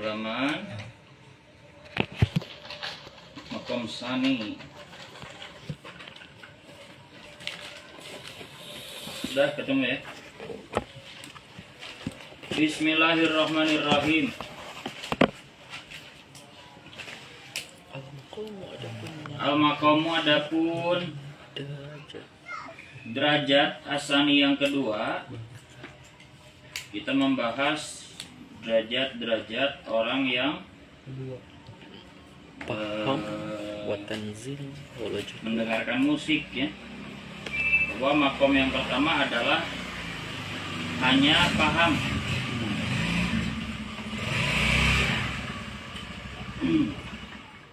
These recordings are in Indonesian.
halaman Makom Sani. Sudah ketemu ya? Bismillahirrahmanirrahim. Al-maqamu adapun derajat asani yang kedua, kita membahas derajat-derajat orang yang mendengarkan musik ya. Bahwa makom yang pertama adalah hanya paham.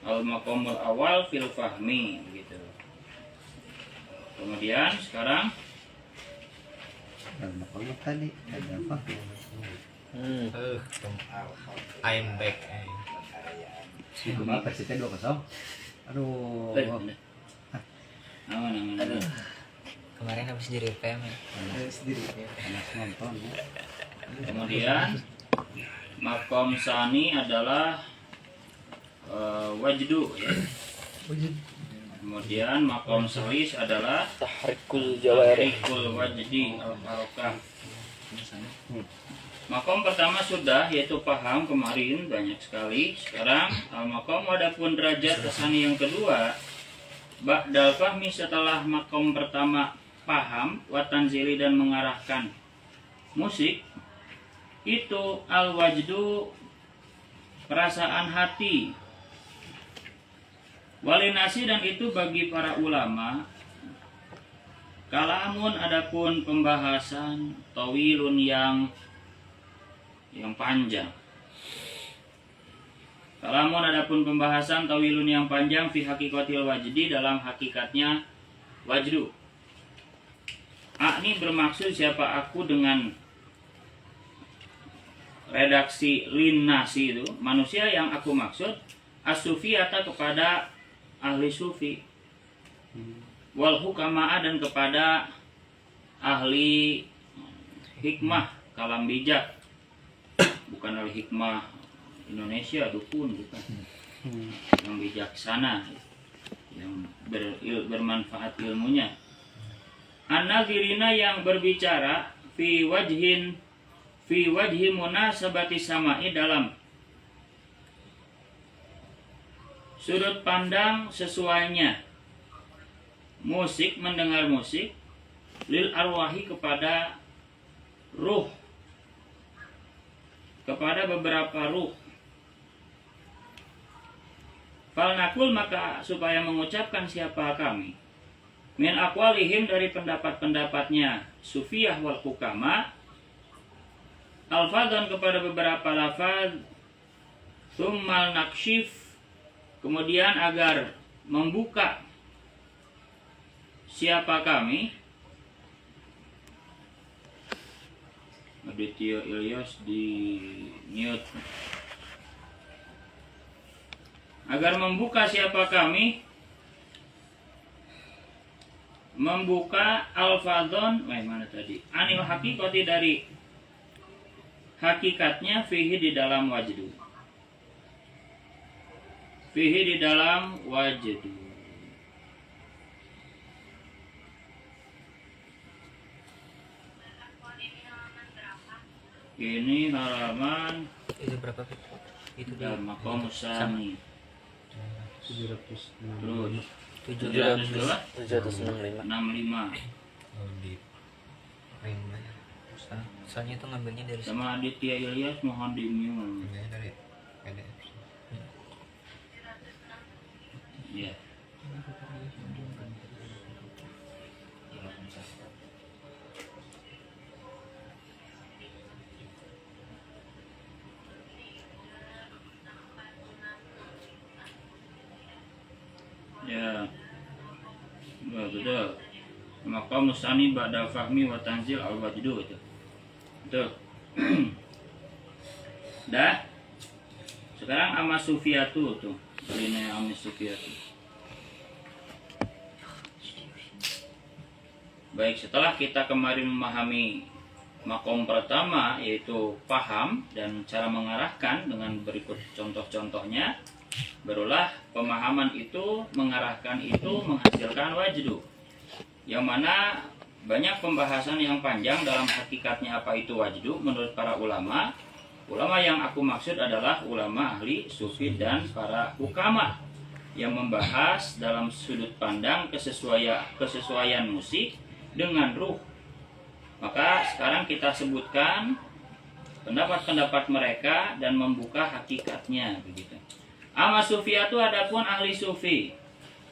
Al-maqamul awal fil fahmi gitu. Kemudian sekarang al-maqamul tadi ada apa? I'm back. Apa persisnya 2-0? Aduh. aman. Kemarin habis di FM ya. Sendiri ya. Panas nonton ya. Kemudian makom sani adalah wajdu ya. Kemudian makom salis adalah tahrikul jawarih, tahrikul wajdi al-harokah. Makom pertama sudah, yaitu paham, kemarin banyak sekali. Sekarang al-makom adapun derajat asani yang kedua, ba'dal fahmi setelah makom pertama paham, watanzili dan mengarahkan musik, itu al-wajdu perasaan hati, walinasi dan itu bagi para ulama, kalamun adapun pembahasan, tawilun yang panjang. Kalamun adapun pembahasan tawilun yang panjang fi hakikatil wajdi dalam hakikatnya wajdu. Ini bermaksud siapa aku dengan redaksi linnasi itu, manusia yang aku maksud as-sufiyata kepada ahli sufi, wal hukama'a dan kepada ahli hikmah, kalam bijak, bukan ahli hikmah Indonesia, dukun bukan, yang bijaksana, yang bermanfaat ilmunya. An-nadhirina yang berbicara fi wajhi munasabati sama'i dalam sudut pandang sesuainya musik, mendengar musik, lil arwahi kepada ruh, kepada beberapa ruh. Falnakul maka supaya mengucapkan siapa kami min aqwalihim dari pendapat-pendapatnya sufiyah wal hukama, alfadzan kepada beberapa lafaz, tsummal nakshif kemudian agar membuka siapa kami. Aditya Ilyas di mute. Agar membuka siapa kami, membuka alfadzon, mana tadi? Anil hakikati dari hakikatnya fihi di dalam wajdu. Fihi di dalam wajdu. Ini halaman Itu berapa? Itu di makom sani. 765. Terus 765. 65. Oh, di ring. Soalnya itu ngambilnya dari Sama Aditya Ilyas mohon di mute. dari PDF. Iya. Ya. Betul. Maka musani ba'da fahmi wa tanzil al-wajdu itu. Betul. Dah. Sekarang ama sufiyatu tuh. Ini ama sufiyatu. Baik, setelah kita kemarin memahami Makom pertama yaitu paham dan cara mengarahkan dengan berikut contoh-contohnya. Barulah pemahaman itu mengarahkan itu menghasilkan wajdu. Yang mana banyak pembahasan yang panjang dalam hakikatnya apa itu wajdu menurut para ulama. Ulama yang aku maksud adalah ulama ahli sufi dan para hukama yang membahas dalam sudut pandang kesesuaian musik dengan ruh. Maka sekarang kita sebutkan pendapat-pendapat mereka dan membuka hakikatnya begitu. Amma sufiyatu adapun ahli sufi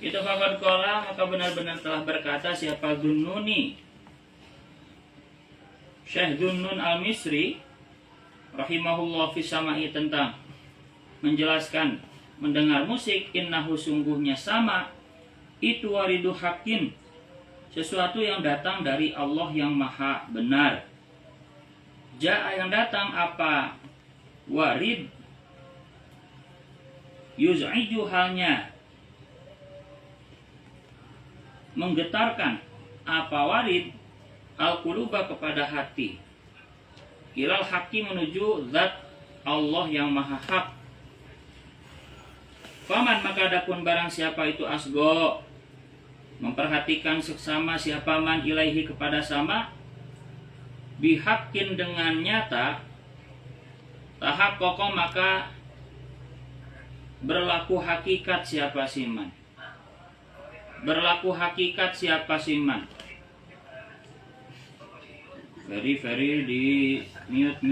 itu faqad qala maka benar-benar telah berkata siapa Dunnuni Syekh Dunnun al-Misri rahimahullah fi sama'i tentang menjelaskan mendengar musik innahu sungguhnya sama itu waridu hakin sesuatu yang datang dari Allah yang maha benar. Ja'a yang datang apa? Warid yuz'iju halnya menggetarkan apa warid al-quluba kepada hati ilal haqi menuju zat Allah yang maha hak. Faman maka adapun barang siapa itu asgo memperhatikan seksama siapa man ilaihi kepada sama bihakin dengan nyata tahap kokoh maka berlaku hakikat siapa siman berlaku hakikat siapa siman. Very di mute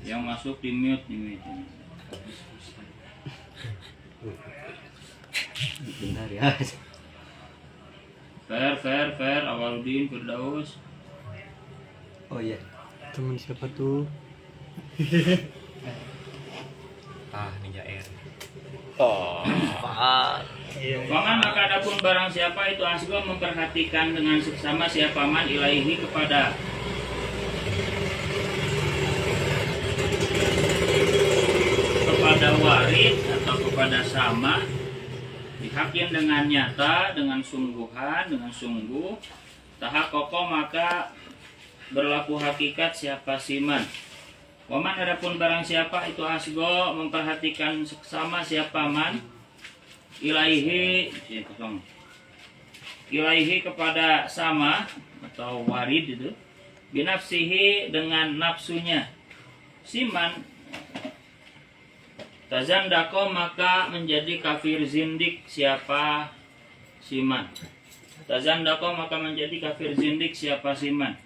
yang masuk di mute. Bentar ya. Fair Awaludin Firdaus. Oh iya. Teman siapa tuh? Ninja Air. Oh, Paman maka adapun barang siapa itu asgo memperhatikan dengan seksama siapa man ilaihi kepada warid atau kepada sama dihakin dengan nyata dengan sungguhan dengan sungguh tahak kokoh maka berlaku hakikat siapa siman. Waman adapun barang siapa itu asgo memperhatikan seksama siapa man ilaihi kepada sama atau warid itu binafsihi dengan nafsunya siman tazandako maka menjadi kafir zindik siapa siman. Tazandako maka menjadi kafir zindik siapa siman.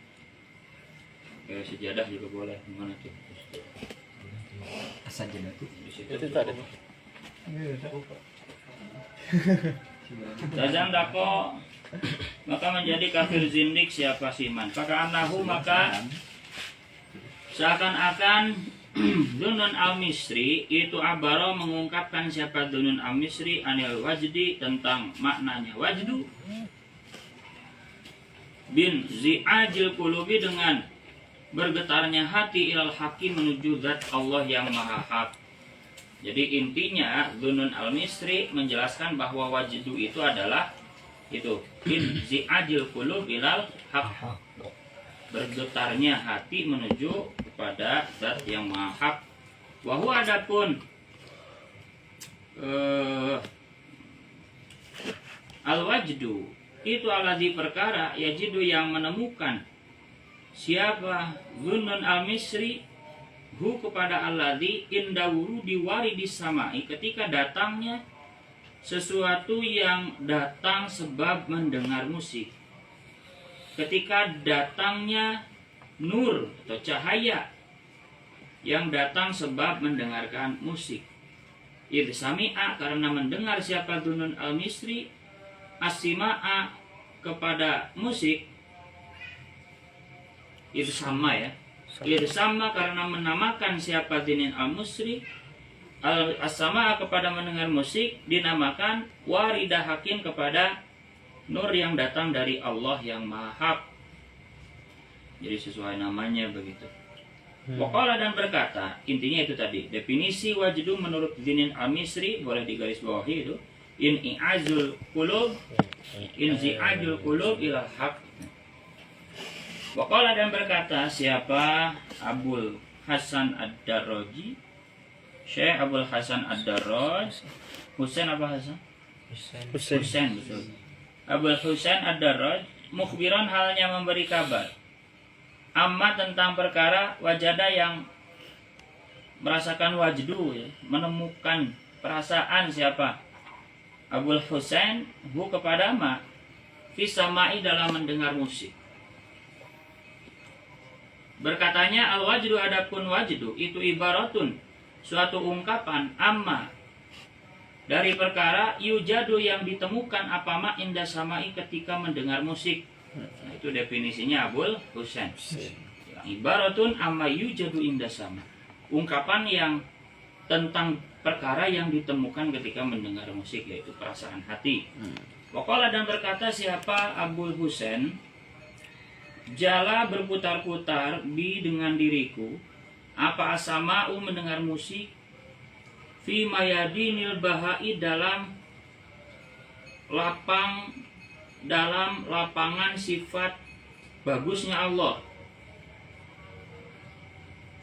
Ya, sejadah juga boleh. Mana tuh? Sajadah tuh. Di situ. itu tadi. Tazandako maka menjadi kafir zindik siapa siman. Maka anahu maka seakan-akan Dunun al-Misri itu abaro mengungkapkan siapa Dunun al-Misri anil wajdi tentang maknanya wajdu bin zi'ajil qulubi dengan bergetarnya hati ilal hakim menuju zat Allah yang maha hak. Jadi intinya Dunun al-Misri menjelaskan bahwa wajdu itu adalah itu bin zi'ajil qulub ilal hak, bergetarnya hati menuju kepada zat yang maha hak. Wahyu adapun al-wajdu itu alladzi perkara yajidu yang menemukan siapa Dunun al-Misri hu kepada alladzi indawuru diwari di samai ketika datangnya sesuatu yang datang sebab mendengar musik, ketika datangnya nur atau cahaya yang datang sebab mendengarkan musik. Idh sami'a karena mendengar siapa Dunun al-Misri asima'a kepada musik. Idh sama ya. Idh sama karena menamakan siapa Dunun al-Misri as-sama'a kepada mendengar musik dinamakan waridah hakim kepada nur yang datang dari Allah yang maha hak. Jadi sesuai namanya begitu. Waqala dan berkata, intinya itu tadi. Definisi wajdu menurut Dunun al-Misri boleh digarisbawahi itu in i'azul qulub ila haq. Waqala dan berkata siapa Abul Hasan Ad-Darraji, Syekh Abul Hasan Ad-Darraj, Husain apa Hasan? Husain betul. Abul Husain Ad-Darraj mukhbiran halnya memberi kabar amma tentang perkara wajada yang merasakan wajdu ya, menemukan perasaan siapa Abul Husain hu kepada ma fi samai dalam mendengar musik. Berkatanya al-wajdu adapun wajdu itu ibaratun suatu ungkapan amma dari perkara yujadu yang ditemukan apama inda samai ketika mendengar musik. Nah, itu definisinya Abul Husain. Ibaratun amma yujadu inda sama. Ungkapan yang tentang perkara yang ditemukan ketika mendengar musik, yaitu perasaan hati. Waqala dan berkata siapa Abul Husain, jala berputar-putar bi dengan diriku apa asama'u mendengar musik fi mayadinil bahai dalam lapangan sifat bagusnya Allah.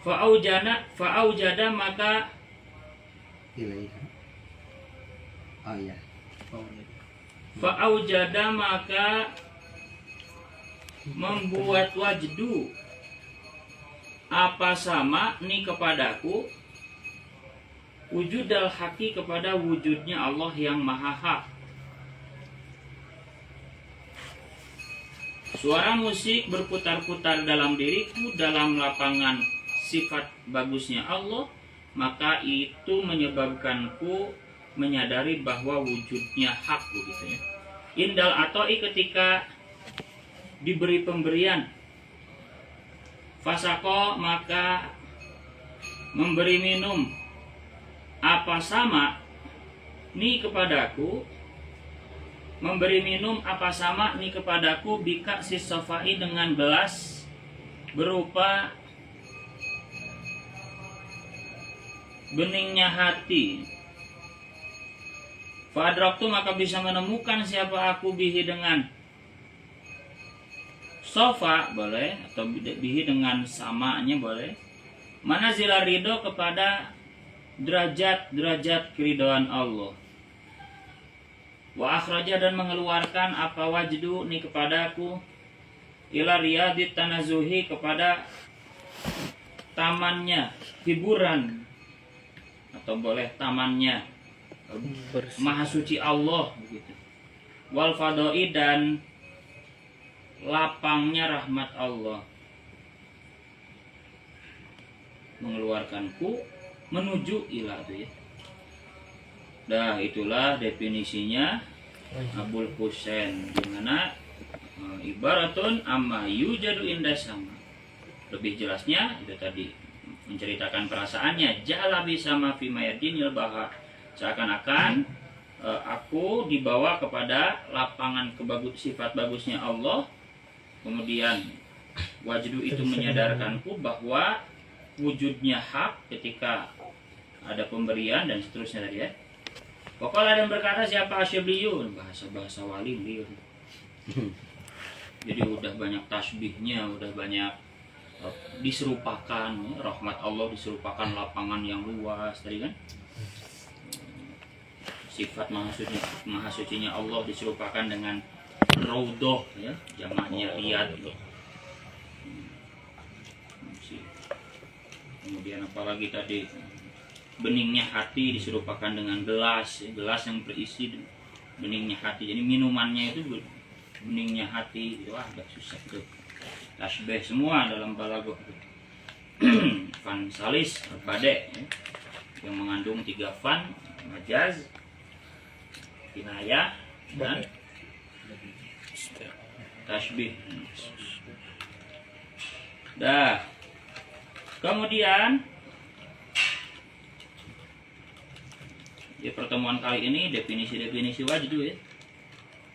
Fa'aujada maka Ilaiha. Oh iya. Fa'aujada maka membuat wajdu apa sama ni kepadaku wujud al haki kepada wujudnya Allah yang maha hak. Suara musik berputar-putar dalam diriku dalam lapangan sifat bagusnya Allah, maka itu menyebabkanku menyadari bahwa wujudnya hak begitu ya. Indal atoi ketika diberi pemberian, fasako maka memberi minum apa sama ni kepadaku, memberi minum apa sama ni kepadaku bika sisofai dengan gelas berupa beningnya hati. Fadraktu maka bisa menemukan siapa aku bihi dengan sofa boleh, atau bihi dengan samanya boleh. Manazila ridho kepada derajat keridhaan Allah. Wa akhraja dan mengeluarkan apa wajdu ni kepadaku ila riyadit tanazuhi kepada tamannya hiburan, atau boleh tamannya maha suci Allah begitu. Wal fadoi dan lapangnya rahmat Allah. Mengeluarkanku menuju ila itu ya. Dah itulah definisinya Abul Husain, dimana ibaratun amma yujadu inda sama. Lebih jelasnya itu tadi menceritakan perasaannya jala bisama fi mayadinil baha, seakan-akan aku dibawa kepada lapangan sifat bagusnya Allah. Kemudian wajdu itu menyadarkanku bahwa wujudnya hak ketika ada pemberian dan seterusnya tadi ya. Pokoknya dan berkata siapa Asyibliyun, bahasa wali beliau. Jadi udah banyak tasbihnya, udah banyak diserupakan rahmat Allah, diserupakan lapangan yang luas tadi kan. Sifat maha sucinya Allah diserupakan dengan raudhah ya, jamaknya riyad gitu. Kemudian apalagi tadi beningnya hati diserupakan dengan gelas yang berisi beningnya hati. Jadi minumannya itu beningnya hati. Wah, agak susah tuh. Tasbih semua dalam balaghah. Fan salis bade ya, yang mengandung 3 fan, majaz, kinayah dan tasbih. Dah. Kemudian di pertemuan kali ini definisi wajdu ya.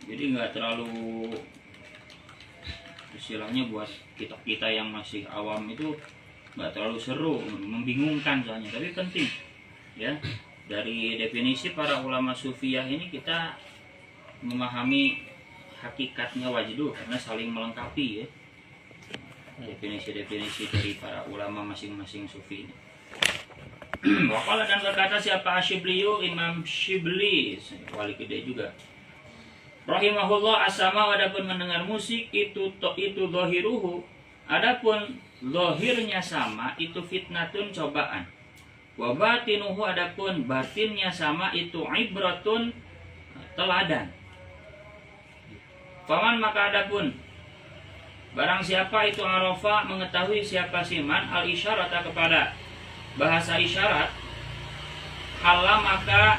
Jadi nggak terlalu, istilahnya buat kita yang masih awam itu nggak terlalu seru, membingungkan soalnya, tapi penting ya. Dari definisi para ulama sufiyah ini kita memahami hakikatnya wajdu karena saling melengkapi ya. definisi-definisi dari para ulama masing-masing sufi ini. Waqala dan berkata siapa Asyibliyu, Imam Syibli, wali gede juga. Rahimahullah, asama adapun mendengar musik itu zahiruhu, adapun zahirnya sama itu fitnatun cobaan. Wa batinuhu adapun batinnya sama itu ibratun teladan. Paman maka adapun barang siapa itu arafa mengetahui siapa siman al isyarata kepada bahasa isyarat, halal maka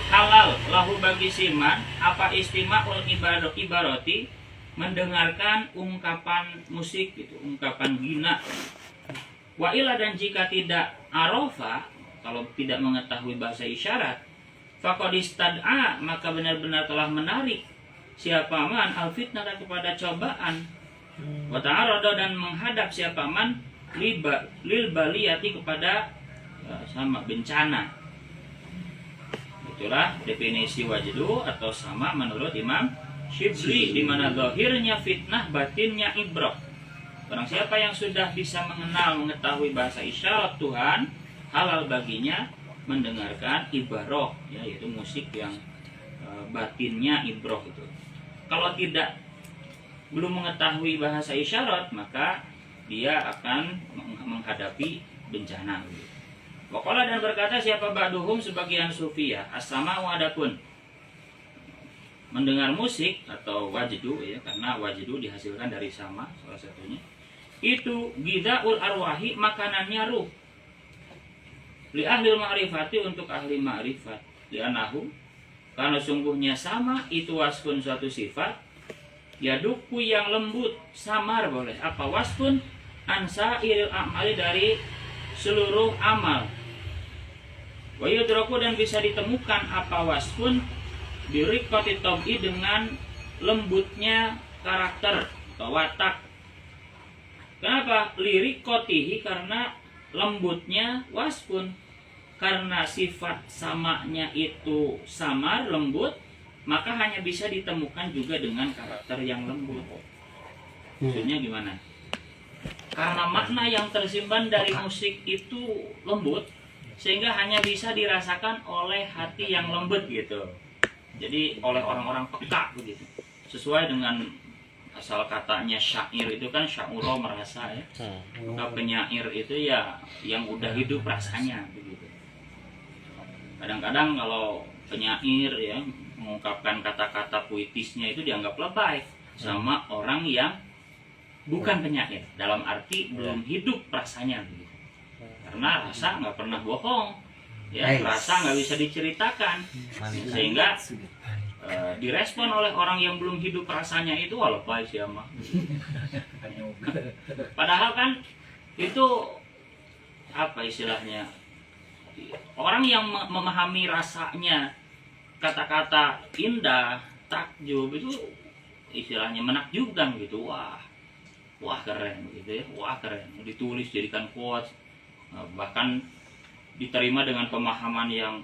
halal lahu bagi siman apa istima'ul ibaroti mendengarkan ungkapan musik itu, ungkapan gina. Wa ila dan jika tidak arafa, kalau tidak mengetahui bahasa isyarat, faqad istad'a maka benar-benar telah menarik siapa man al fitnah kepada cobaan, wa ta'arada dan menghadap siapa man lil baliyati kepada sama bencana. Itulah definisi wajdu atau sama menurut Imam Syibli, di mana zahirnya fitnah, batinnya ibrah. Barang siapa yang sudah bisa mengetahui bahasa isyarat Tuhan, halal baginya mendengarkan ibaroh, ya, yaitu musik yang batinnya ibrah itu. Kalau belum mengetahui bahasa isyarat, maka dia akan menghadapi bencana. Waqala dan berkata siapa ba'duhum sebagian sufiyah, as-sama'u adapun mendengar musik atau wajdu, ya, karena wajdu dihasilkan dari sama salah satunya. Itu gidaul arwahi, makanannya ruh. Li ahli ma'rifati untuk ahli ma'rifat, li anahu karena sungguhnya sama itu wasfun suatu sifat, yaduku yang lembut, samar boleh apa wasfun ansairil amali dari seluruh amal. Wa yudraku dan bisa ditemukan apa wasfun biriqati tab'i dengan lembutnya karakter atau watak. Kenapa? Liriqatihi karena lembutnya wasfun, karena sifat samanya itu samar, lembut, maka hanya bisa ditemukan juga dengan karakter yang lembut. Maksudnya gimana? Karena makna yang tersimpan dari musik itu lembut, sehingga hanya bisa dirasakan oleh hati yang lembut gitu. Jadi oleh orang-orang peka begitu. Sesuai dengan asal katanya syair itu kan syauro merasa, ya. Maka penyair itu ya yang udah hidup rasanya begitu. Kadang-kadang kalau penyair ya mengungkapkan kata-kata puitisnya itu dianggap lebay sama orang yang bukan penyair, dalam arti belum hidup rasanya begitu. Karena rasa nggak pernah bohong, ya, rasa nggak bisa diceritakan, sehingga direspon oleh orang yang belum hidup rasanya itu lebay siapa. Padahal kan itu apa istilahnya, orang yang memahami rasanya kata-kata indah, takjub itu istilahnya menakjubkan gitu. Wah keren gitu ya, wah keren, ditulis jadikan quotes, bahkan diterima dengan pemahaman yang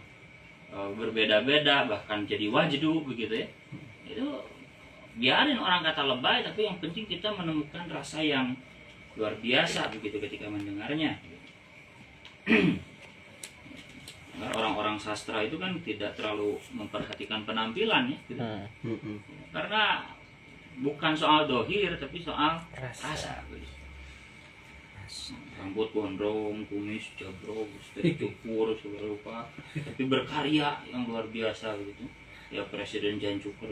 berbeda-beda, bahkan jadi wajdu begitu ya. Itu biarin orang kata lebay, tapi yang penting kita menemukan rasa yang luar biasa begitu ketika mendengarnya. Orang-orang sastra itu kan tidak terlalu memperhatikan penampilan, ya, gitu. Karena bukan soal dohir tapi soal rasa. Rambut gondrong, kumis jabro, strik cukur segala rupa, tapi berkarya yang luar biasa gitu. Ya Presiden Jan Cukur.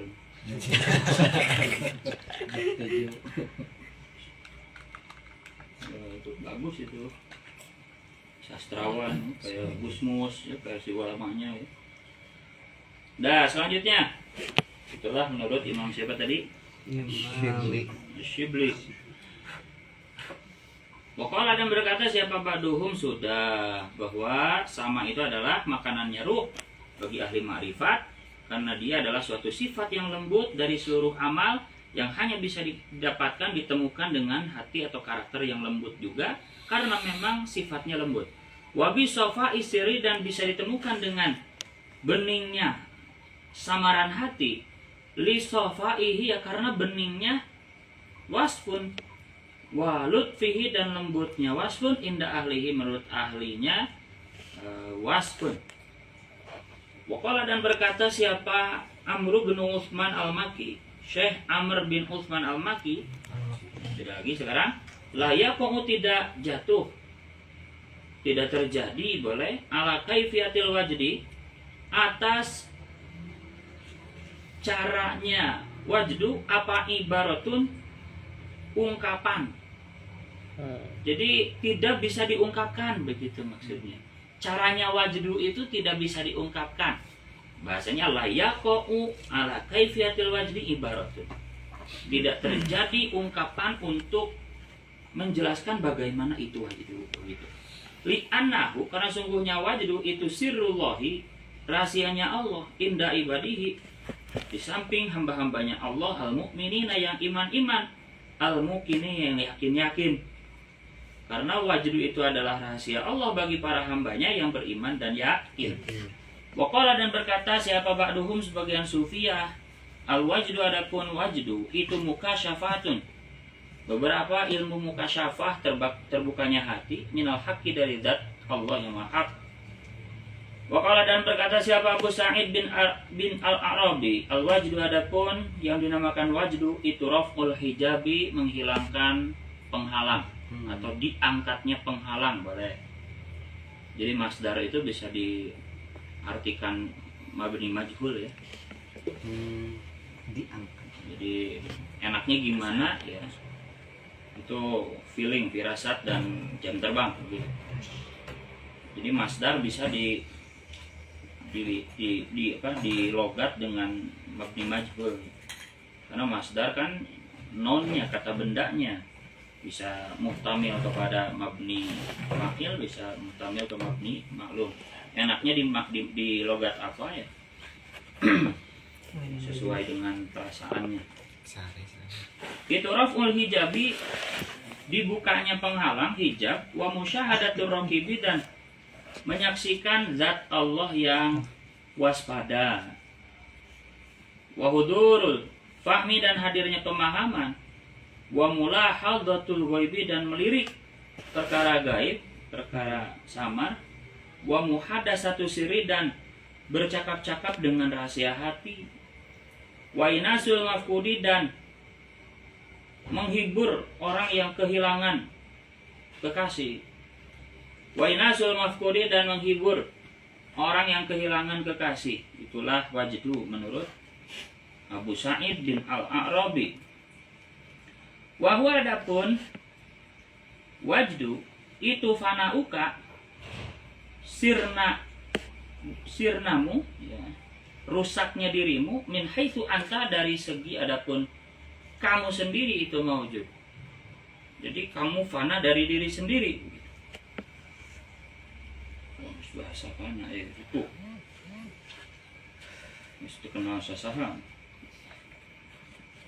Itu bagus itu. Sastrawan kayak Gusmus, ya, versi ulamanya, ya. Nah, selanjutnya itulah menurut Imam siapa tadi? Syibli. Waqala dan berkata siapa ba'duhum sudah bahwa sama itu adalah makanannya ruh bagi ahli ma'rifat, karena dia adalah suatu sifat yang lembut dari seluruh amal yang hanya bisa didapatkan ditemukan dengan hati atau karakter yang lembut juga, karena memang sifatnya lembut. Wabi sofa istiri dan bisa ditemukan dengan beningnya samaran hati li sofaihi, ya karena beningnya wasfun, wa lutfihi dan lembutnya wasfun, inda ahlihi menurut ahlinya wasfun. Waqala dan berkata siapa Amr bin Utsman al-Maki, Syekh Amr bin Utsman al-Maki, tidak lagi sekarang, la yaqa'u tidak jatuh, tidak terjadi boleh ala kaifiyatil wajdi, atas caranya wajdu, apa ibaratun ungkapan. Jadi tidak bisa diungkapkan, begitu maksudnya. Caranya wajdu itu tidak bisa diungkapkan. Bahasanya la yaqa'u ala kaifiyatil wajdi ibaratun. Tidak terjadi ungkapan untuk menjelaskan bagaimana itu wajdu, begitu. Li'annahu, karena sungguhnya wajdu itu sirrullahi, rahasianya Allah, inda ibadihi, di samping hamba-hambanya Allah, al-mu'minina yang iman-iman, al-muqini yang yakin-yakin. Karena wajdu itu adalah rahasia Allah bagi para hambanya yang beriman dan yakin. Waqala dan berkata siapa ba'duhum sebagian sufiyah, al-wajdu adapun wajdu itu mukasyafatun, beberapa ilmu mukasyafah terbukanya hati, minal haqqi dari zat Allah yang maha hak. Waqala dan berkata siapa Abu Sa'id bin al-Arabi, al-wajdu adapun yang dinamakan wajdu itu raf'ul hijabi, menghilangkan penghalang atau diangkatnya penghalang, boleh. Jadi masdar itu bisa diartikan mabni majhul ya. Diangkat. Jadi enaknya gimana ya? Itu feeling, firasat dan jam terbang gitu. Jadi masdar bisa di logat dengan mabni majhul. Karena masdar kan nonnya, kata bendanya, bisa muhtamil kepada mabni ma'il, bisa muhtamil ke mabni maklum. Enaknya di logat apa ya? Sesuai dengan perasaannya. Itu raf'ul hijabi, dibukanya penghalang hijab, wa musyahadatur raqibi dan menyaksikan zat Allah yang waspada, wa hudurul fahmi dan hadirnya pemahaman, wa mulahadzatul ghaibi dan melirik perkara gaib, perkara samar, wa muhadatsatu sirri dan bercakap-cakap dengan rahasia hati, wa inasul mafqudi dan menghibur orang yang kehilangan kekasih, wa inasul mafqudi dan menghibur orang yang kehilangan kekasih. Itulah wajdu menurut Abu Sa'id bin al-Arabi. Wa huwa adapun wajdu itu fanauka, sirnamu ya, rusaknya dirimu, min haitsu anta dari segi adapun kamu sendiri itu maujud. Jadi kamu fana dari diri sendiri. Bahasa fana ya itu. Mesti kenal sasaham.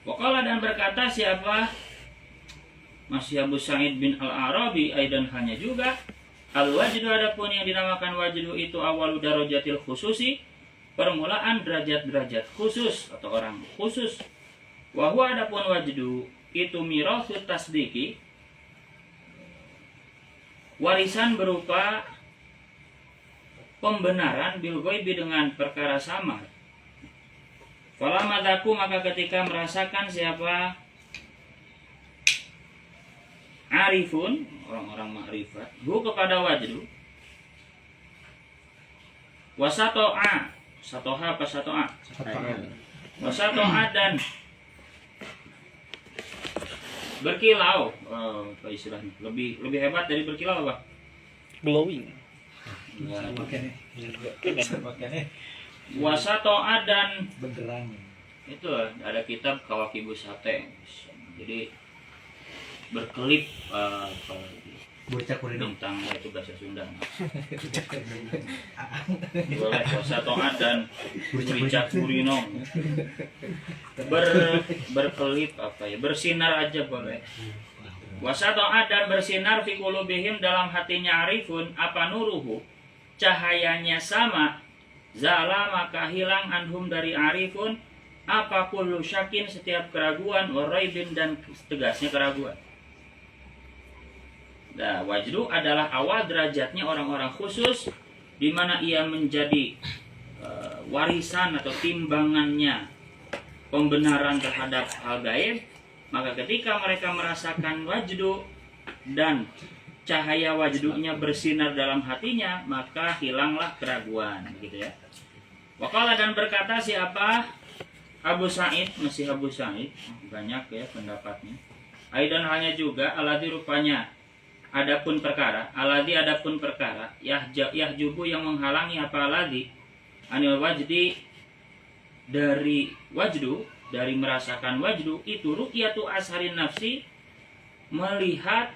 Waqala dan berkata siapa masih Abu Sa'id bin al-Arabi, aidan hanya juga al-wajdu adapun yang dinamakan wajdu itu awalu darajatil khususi, permulaan derajat-derajat khusus atau orang khusus. Wa huwa adapun wajdu itu mirathut tasdiki, warisan berupa pembenaran bil ghaibi dengan perkara samar. Falamma dzaku maka ketika merasakan siapa arifun, orang-orang makrifat, hu kepada wajdu, wasato'a, satoha apa sato'a, wasato'a dan berkilau, apa istilahnya, lebih hebat dari berkilau apa? Glowing. Wasato'a dan Benderang. itu ada kitab Kawakibus Sate, jadi berkelip Bocah kuliah. tentang itu bahasa Sunda. Boleh wasato'a dan bercak kurinong, berkelip apa ya, bersinar aja boleh. Wasato'a dan bersinar fi qulubihim dalam hatinya arifun, apa nuruhu, cahayanya sama, zala maka hilang anhum dari arifun apa kullu syakin setiap keraguan waraibin dan tegasnya keraguan. Nah, wajdu adalah awal derajatnya orang-orang khusus di mana ia menjadi warisan atau timbangannya pembenaran terhadap hal gaib. Maka ketika mereka merasakan wajdu dan cahaya wajdunya bersinar dalam hatinya, maka hilanglah keraguan, gitu ya. Waqala dan berkata siapa? Abu Sa'id, masih Abu Sa'id, banyak ya pendapatnya. Aidan hanya juga alladzi rupanya adapun perkara, yahjubu yang menghalangi apa alladzi anil wajdi dari wajdu, dari merasakan wajdu itu ru'yatu asharin nafsi, melihat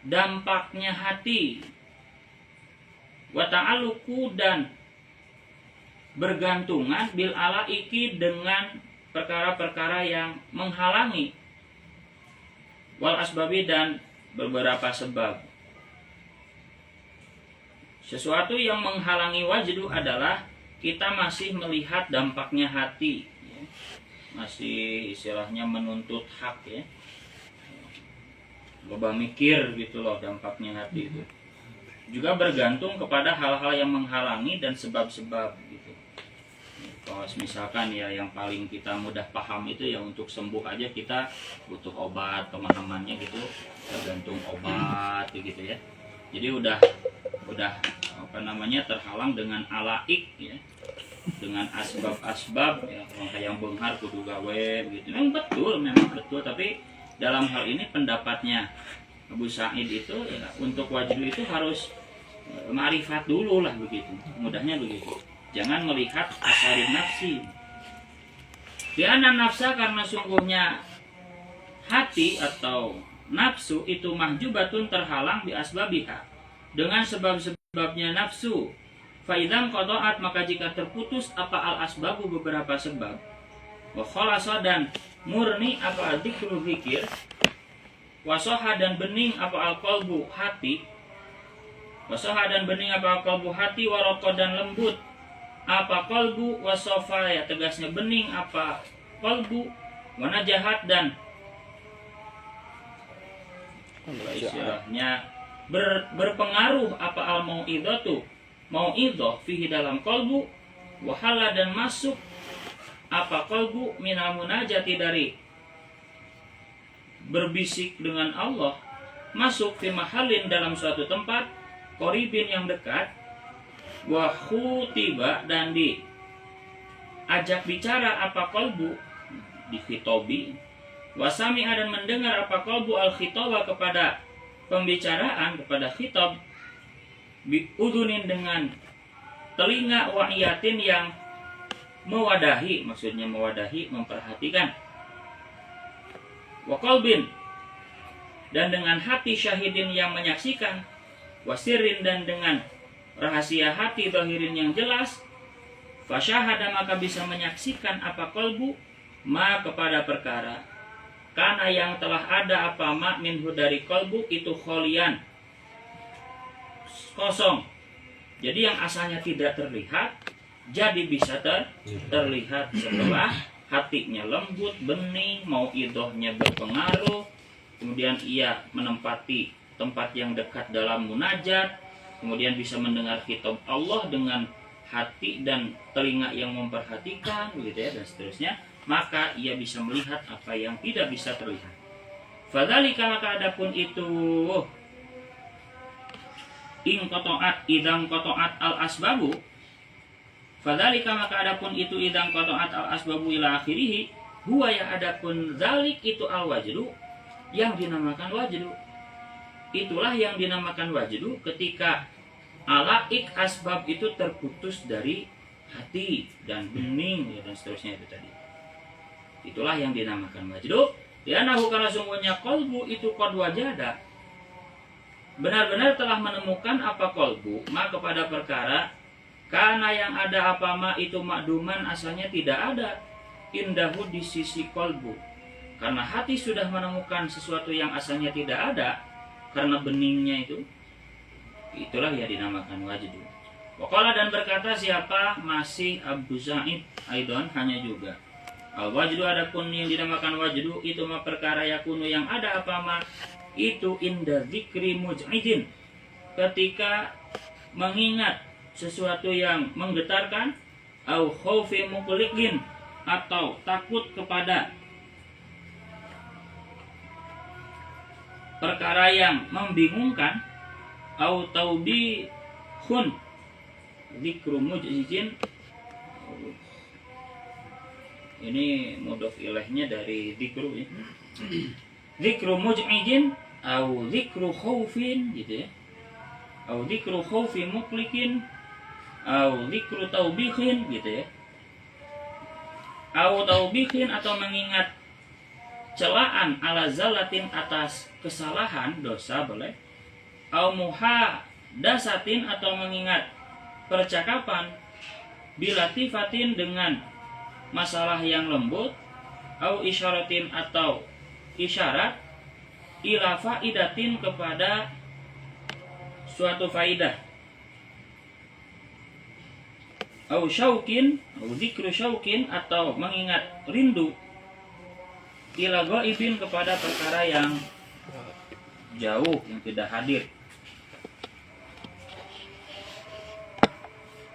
dampaknya hati, wa ta'alluqu dan bergantungan bil alaiki dengan perkara-perkara yang menghalangi, wal asbabi dan beberapa sebab. Sesuatu yang menghalangi wajdu adalah kita masih melihat dampaknya hati, ya. Masih istilahnya menuntut hak, ya. Loba mikir gitu loh dampaknya hati itu. Juga bergantung kepada hal-hal yang menghalangi dan sebab-sebab gitu. Kalau misalkan ya yang paling kita mudah paham itu ya untuk sembuh aja kita butuh obat, pemahamannya gitu tergantung obat gitu ya. Jadi udah apa namanya terhalang dengan alaik ya, dengan asbab-asbab ya, yang benghar kudu gawe gitu. Memang betul tapi dalam hal ini pendapatnya Abu Sa'id itu ya, untuk wajib itu harus ma'rifat dulu lah begitu. Mudahnya begitu. Jangan melihat asari nafsi. Karena nafsa karena sungguhnya hati atau nafsu itu mahjubatun terhalang bi asbabiha dengan sebab-sebabnya nafsu. Faidam qada'at maka jika terputus apa al asbabu beberapa sebab. Wa khalasa dan murni apa dzikrul zikir. Wasoha dan bening apa al qalbu hati. Wasoha dan bening apa al qalbu hati waraqo dan lembut apa qalbu wasofa ya tegasnya bening apa qalbu wana jahat dan istilahnya berpengaruh apa al mau'idhah fihi dalam qalbu wahala dan masuk apa qalbu minal munajati dari berbisik dengan Allah masuk fi mahalin dalam suatu tempat qoribin yang dekat wa khutiba dan diajak bicara apa qalbu di khitobi wasami dan mendengar apa qalbu al khitaba kepada pembicaraan kepada khitab bi udunin dengan telinga wa'iyatin yang mewadahi, maksudnya mewadahi memperhatikan wa qalbin dan dengan hati syahidin yang menyaksikan wasirin dan dengan rahasia hati zahirin yang jelas fasyahada maka bisa menyaksikan apa qalbu ma kepada perkara karena yang telah ada apa ma minhu dari qalbu itu kholian kosong. Jadi yang asalnya tidak terlihat jadi bisa terlihat setelah hatinya lembut, bening, mau idohnya berpengaruh, kemudian ia menempati tempat yang dekat dalam munajat, kemudian bisa mendengar kitab Allah dengan hati dan telinga yang memperhatikan, begitu ya, dan seterusnya, maka ia bisa melihat apa yang tidak bisa terlihat. Fadzalika maka adapun itu idang kotoat al asbabu. Fadzalika maka adapun itu idang kotoat al asbabu ila akhirih, huwa yang adapun zalik itu al wajdu yang dinamakan wajdu. Itulah yang dinamakan wajdu ketika alaik asbab itu terputus dari hati dan bening ya, dan seterusnya itu tadi. Itulah yang dinamakan wajdu. Lianahu karena sungguhnya kolbu itu qad wajada benar-benar telah menemukan apa kolbu ma kepada perkara karena yang ada apa ma itu makduman asalnya tidak ada indahu di sisi kolbu karena hati sudah menemukan sesuatu yang asalnya tidak ada karena beningnya itu itulah yang dinamakan wajdu. Waqala dan berkata siapa masih Abu Sa'id Aidon hanya juga. Al-wajdu adapun yang dinamakan wajdu itu mah perkara yakunu yang ada apa mah itu inda dzikri muj'idin ketika mengingat sesuatu yang menggetarkan au khaufi muqliqin atau takut kepada perkara yang membingungkan au taubihun dzikru muj'idin. Ini mudhof ilaihnya dari dzikru ya. Dzikru muj'idin au dzikru khaufin gitu ya. Au dzikru khaufi muqliqin au dzikru taubihin gitu ya. Au taubihin atau mengingat celaan ala zalatin atas kesalahan dosa boleh. Au muhadasatin atau mengingat percakapan bilatifatin dengan masalah yang lembut. Au isyaratin atau isyarat ila faidatin kepada suatu faidah. Au syaukin, au dzikru syaukin atau mengingat rindu ila ghaibin kepada perkara yang jauh yang tidak hadir.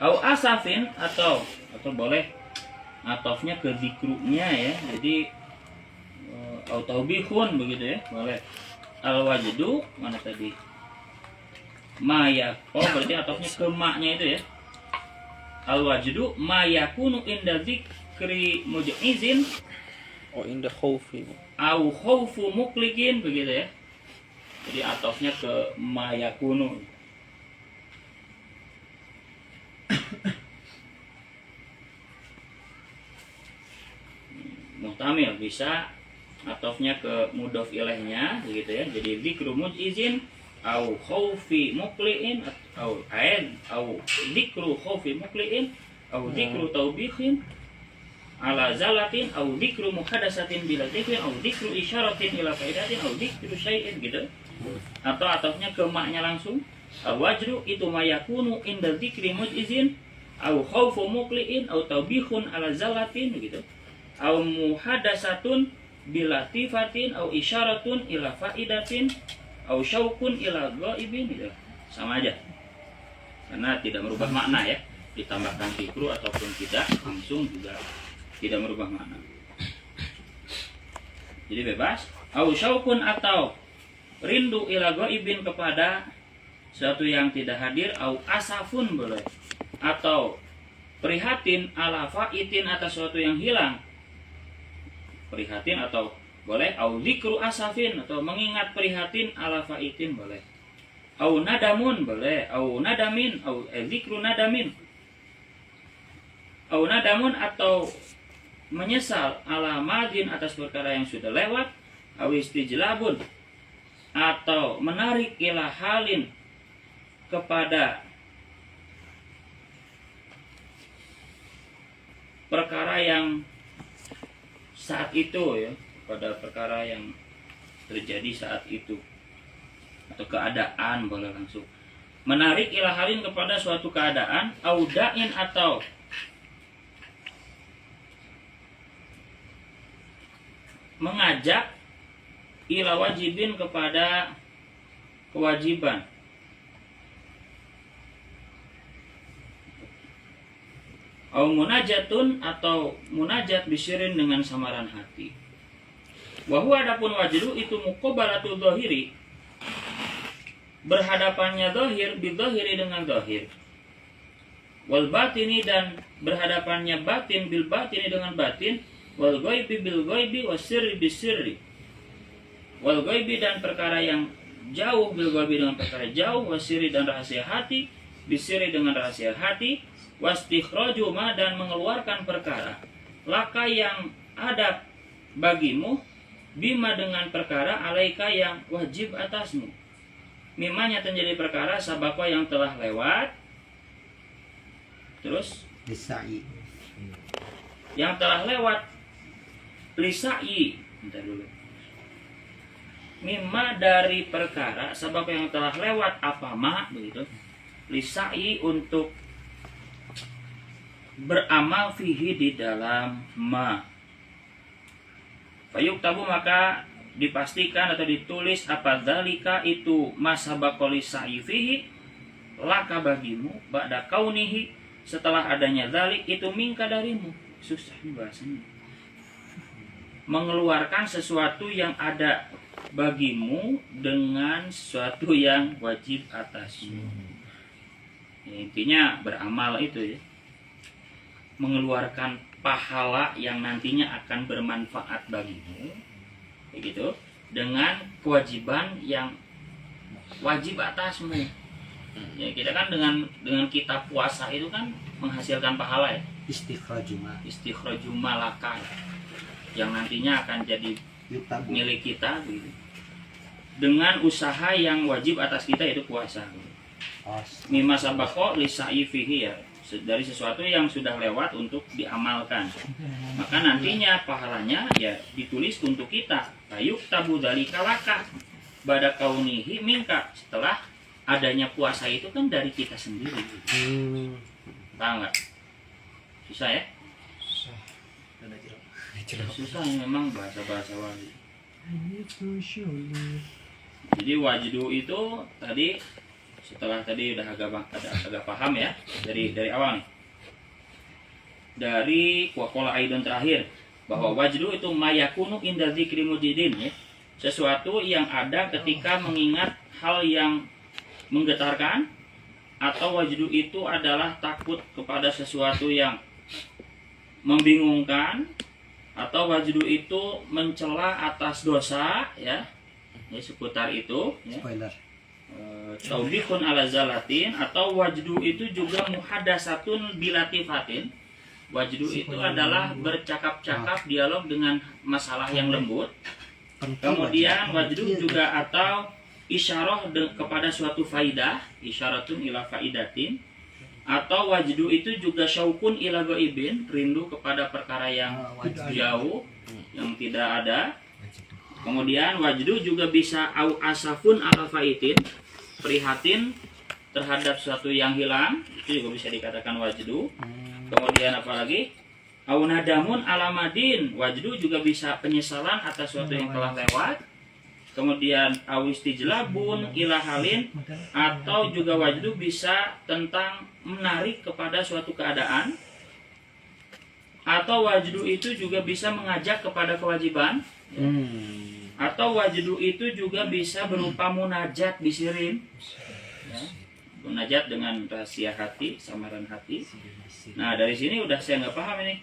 Au asafin atau boleh atofnya ke dzikrunya ya. Jadi au taubihun begitu ya, boleh. Al wajdu mana tadi? Maya. Oh, berarti atofnya ke maknya itu ya. Al wajdu ma yakunu inda dzikri muj'izin Oh, indah khaufi. au khaufu muqliqin begitu ya. Jadi atofnya ke ma yakunu. Muhtamil bisa atofnya ke mudhof ilaihnya begitu ya. Jadi dzikru muj'izin au khaufi muqliin au dzikru khaufi muqliin au dzikru taubihin ala zalatin au dzikru muhadasatin bila dzikrin au dzikru isyaratin ila faidatin au dzikru syai'in gitu. Atau atofnya ke maknya langsung. Al wajru itu mayakunu inda dzikri muj'izin au khaufu muqliin au taubihun ala zalatin gitu. Au muhadasatun bilatifatin au isyaratun ila faidatin au syaukun ila ghaibin gitu. Sama aja. Karena tidak merubah makna ya. Ditambahkan dzikru ataupun tidak langsung juga tidak merubah makna. Jadi bebas. Au syaukun atau rindu ila ghaibin kepada sesuatu yang tidak hadir. Au asafun boleh. Atau prihatin ala faitin atas sesuatu yang hilang. Prihatin atau boleh. Au dzikru asafin atau mengingat prihatin ala faitin boleh. Au nadamun boleh. Au nadamin au dzikru nadamin. Au nadamun atau menyesal ala madin atas perkara yang sudah lewat. Au istijlabun atau menarik ila halin kepada perkara yang saat itu ya, pada perkara yang terjadi saat itu atau keadaan boleh langsung menarik ila halin kepada suatu keadaan. Audain atau mengajak ila wajibin kepada kewajiban. Au munajatun atau munajat bisirin dengan samaran hati. Wahyu adapun wajdu itu muqabalatul dhahiri, berhadapannya dhahir bidhahiri dengan dhahir. Wal batini dan berhadapannya batin bil batini dengan batin. Wal ghaibi bil ghaibi wasirri bisirri. Wal ghaibi dan perkara yang jauh bil ghaibi dengan perkara jauh, wasirri dan rahasia hati, bisirri dengan rahasia hati. Wastikhraju ma dan mengeluarkan perkara laka yang ada bagimu bima dengan perkara alaika yang wajib atasmu mimanya terjadi perkara sabako yang telah lewat. Terus Lisai. yang telah lewat lisai bentar dulu mimma dari perkara sabako yang telah lewat apa ma begitu lisai untuk beramal fihi di dalam ma. Fayuktabu maka dipastikan atau ditulis apa dzalika itu masabaqoli sa'i fihi laka bagimu ba'da kaunihi setelah adanya dzalik itu minka darimu. Susah nih bahasanya. Mengeluarkan sesuatu yang ada bagimu dengan sesuatu yang wajib atasmu. Ya, intinya beramal itu ya. Mengeluarkan pahala yang nantinya akan bermanfaat bagimu. Begitu. Dengan kewajiban yang wajib atasmu. Ya, kita kan dengan kita puasa itu kan menghasilkan pahala ya. Istikhraju malaka yang nantinya akan jadi milik kita gitu. Dengan usaha yang wajib atas kita itu puasa. Mimma sabaqo lisa'i fihi ya, dari sesuatu yang sudah lewat untuk diamalkan. Maka nantinya pahalanya ya ditulis untuk kita. Ayuk tabu dzalika laka ba'da kaunihi minka. Setelah adanya puasa itu kan dari kita sendiri. Tahu nggak? Susah ya? Susah memang bahasa wali. Jadi wajidu itu tadi setelah tadi udah agak paham ya dari awal nih. Dari waqala aidon terakhir bahwa wajidu itu mayakunu inda dzikri mujidin ya. Sesuatu yang ada ketika mengingat hal yang menggetarkan, atau wajidu itu adalah takut kepada sesuatu yang membingungkan, atau wajidu itu mencela atas dosa ya seputar itu ya. Taubihun ala zalatin, atau wajidu itu juga muhadatsatun bilatifatin. Wajidu itu adalah bercakap-cakap dialog dengan masalah yang lembut. Kemudian wajidu juga atau isyarah kepada suatu faidah, isyaratun ila faidatin. Atau wajidu itu juga syaukun ila ghaibin, rindu kepada perkara yang jauh, yang tidak ada. Kemudian wajidu juga bisa au asafun ala faitin, prihatin terhadap sesuatu yang hilang, itu juga bisa dikatakan wajidu. Kemudian apalagi au nadamun ala madin, wajidu juga bisa penyesalan atas sesuatu yang telah lewat. Kemudian awistijlabun ilahalin, atau juga wajidu bisa tentang menarik kepada suatu keadaan, atau wajidu itu juga bisa mengajak kepada kewajiban, atau wajidu itu juga bisa berupa munajat bisirin ya. Munajat dengan rahasia hati, samaran hati. Nah dari sini udah saya nggak paham ini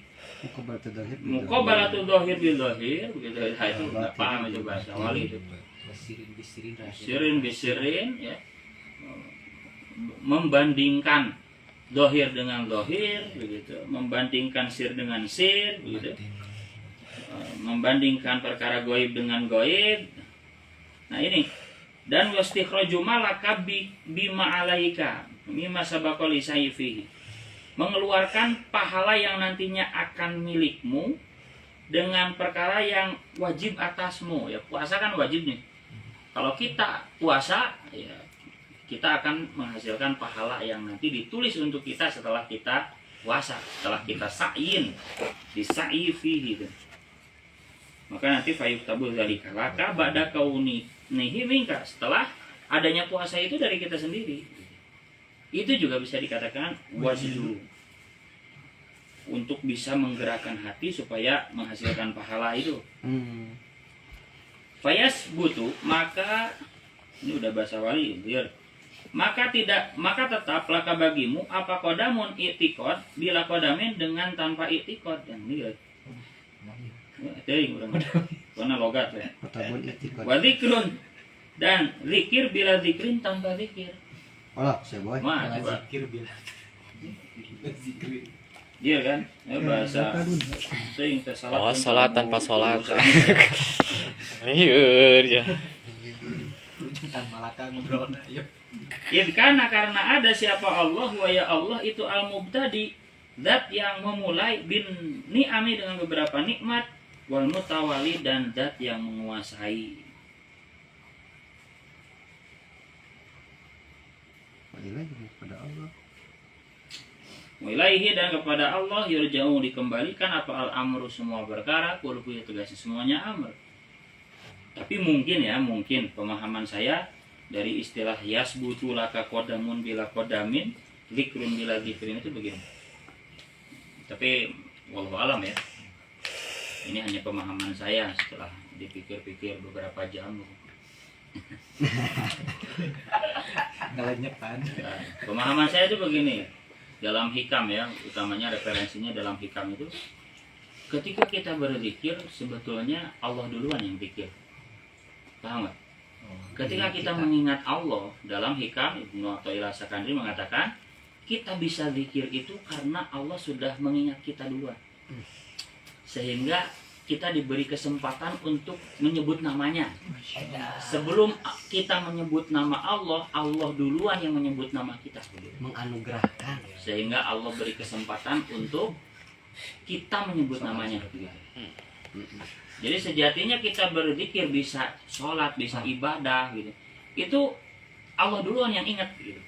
muqabalatul dhahir bil dhahir begitu. Itu nggak paham itu bahasa wali itu. Bisirin ya. Membandingkan dhahir dengan dhahir begitu, membandingkan sir dengan sir begitu. Membandingkan perkara gaib dengan gaib. Nah ini dan wastikhraju malaka bima alaika mimma sabaqa li sayfihi, mengeluarkan pahala yang nantinya akan milikmu dengan perkara yang wajib atasmu. Ya puasa kan wajib nih. Kalau kita puasa ya kita akan menghasilkan pahala yang nanti ditulis untuk kita setelah kita puasa, setelah kita sa'in di sa'i fihi itu. Maka nanti fayuktabu dzalika laka ba'da kaunihi minka, setelah adanya puasa itu dari kita sendiri. Itu juga bisa dikatakan wajidu, untuk bisa menggerakkan hati supaya menghasilkan pahala itu. Fayas butuh, maka ini udah bahasa wali biar maka tetap laka bagimu apa kodamun itikod bila kodamin dengan tanpa itikod yang ini karena logat ya. Wadikrun dan zikir bila zikrin tanpa zikir. Saya boy. Zikir bila Iya kan? Ya bahasa sing salat. Salat tanpa salat. Lieur ya. malaka ngobrolna yuk. Karena ada siapa Allah wa ya Allah itu al-mubtadi, zat yang memulai bin ni'ami dengan beberapa nikmat, wal mutawali dan zat yang menguasai. Kembali lagi kepada Allah. Ilaihi dan kepada Allah yurja'u dikembalikan apa al-amru semua perkara, kullu tegasi semuanya amr. Tapi mungkin pemahaman saya dari istilah yasbutu laka qadamun bila qadamin, zikrun bila zikrin itu begini. Tapi wallahu alam ya. Ini hanya pemahaman saya setelah dipikir-pikir beberapa jam. Ngelenyepan. Nah, pemahaman saya itu begini. Dalam hikam ya, utamanya referensinya dalam hikam itu, ketika kita berzikir sebetulnya Allah duluan yang zikir. Paham nggak? Ketika kita mengingat Allah dalam hikam, Ibnu Athaillah Sakandari mengatakan kita bisa zikir itu karena Allah sudah mengingat kita duluan, sehingga kita diberi kesempatan untuk menyebut namanya. Sebelum kita menyebut nama Allah, Allah duluan yang menyebut nama kita. Menganugerahkan. Sehingga Allah beri kesempatan untuk kita menyebut namanya. Jadi sejatinya kita berzikir bisa sholat, bisa ibadah gitu. Itu Allah duluan yang ingat gitu.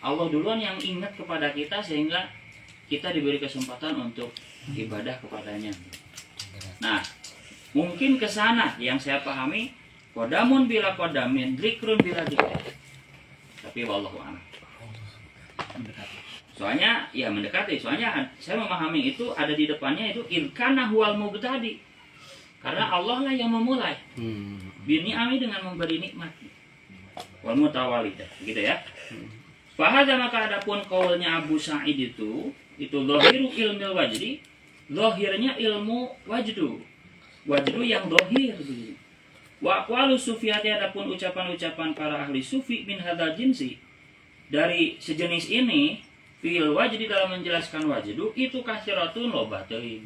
Allah duluan yang ingat kepada kita sehingga kita diberi kesempatan untuk ibadah kepadanya. Nah, mungkin ke sana yang saya pahami, qadamun bila qadamin, zikrun bila zikr. Tapi wallahu a'lam. Soalnya ya mendekati, soalnya saya memahami itu ada di depannya itu irkana huwal mubtadi. Karena Allah lah yang memulai. Bini'ami dengan memberi nikmat. Wal mutawalidah, gitu ya. Fahadha maka adapun qaulnya Abu Sa'id itu zahiru ilmil wajdi, zahirnya ilmu wajdu yang zahir begitu. Wa aqwalu sufiyati adapun ucapan-ucapan para ahli sufi min hadzal jinsi dari sejenis ini fil wajdi dalam menjelaskan wajdu itu kasiratun loba teuing.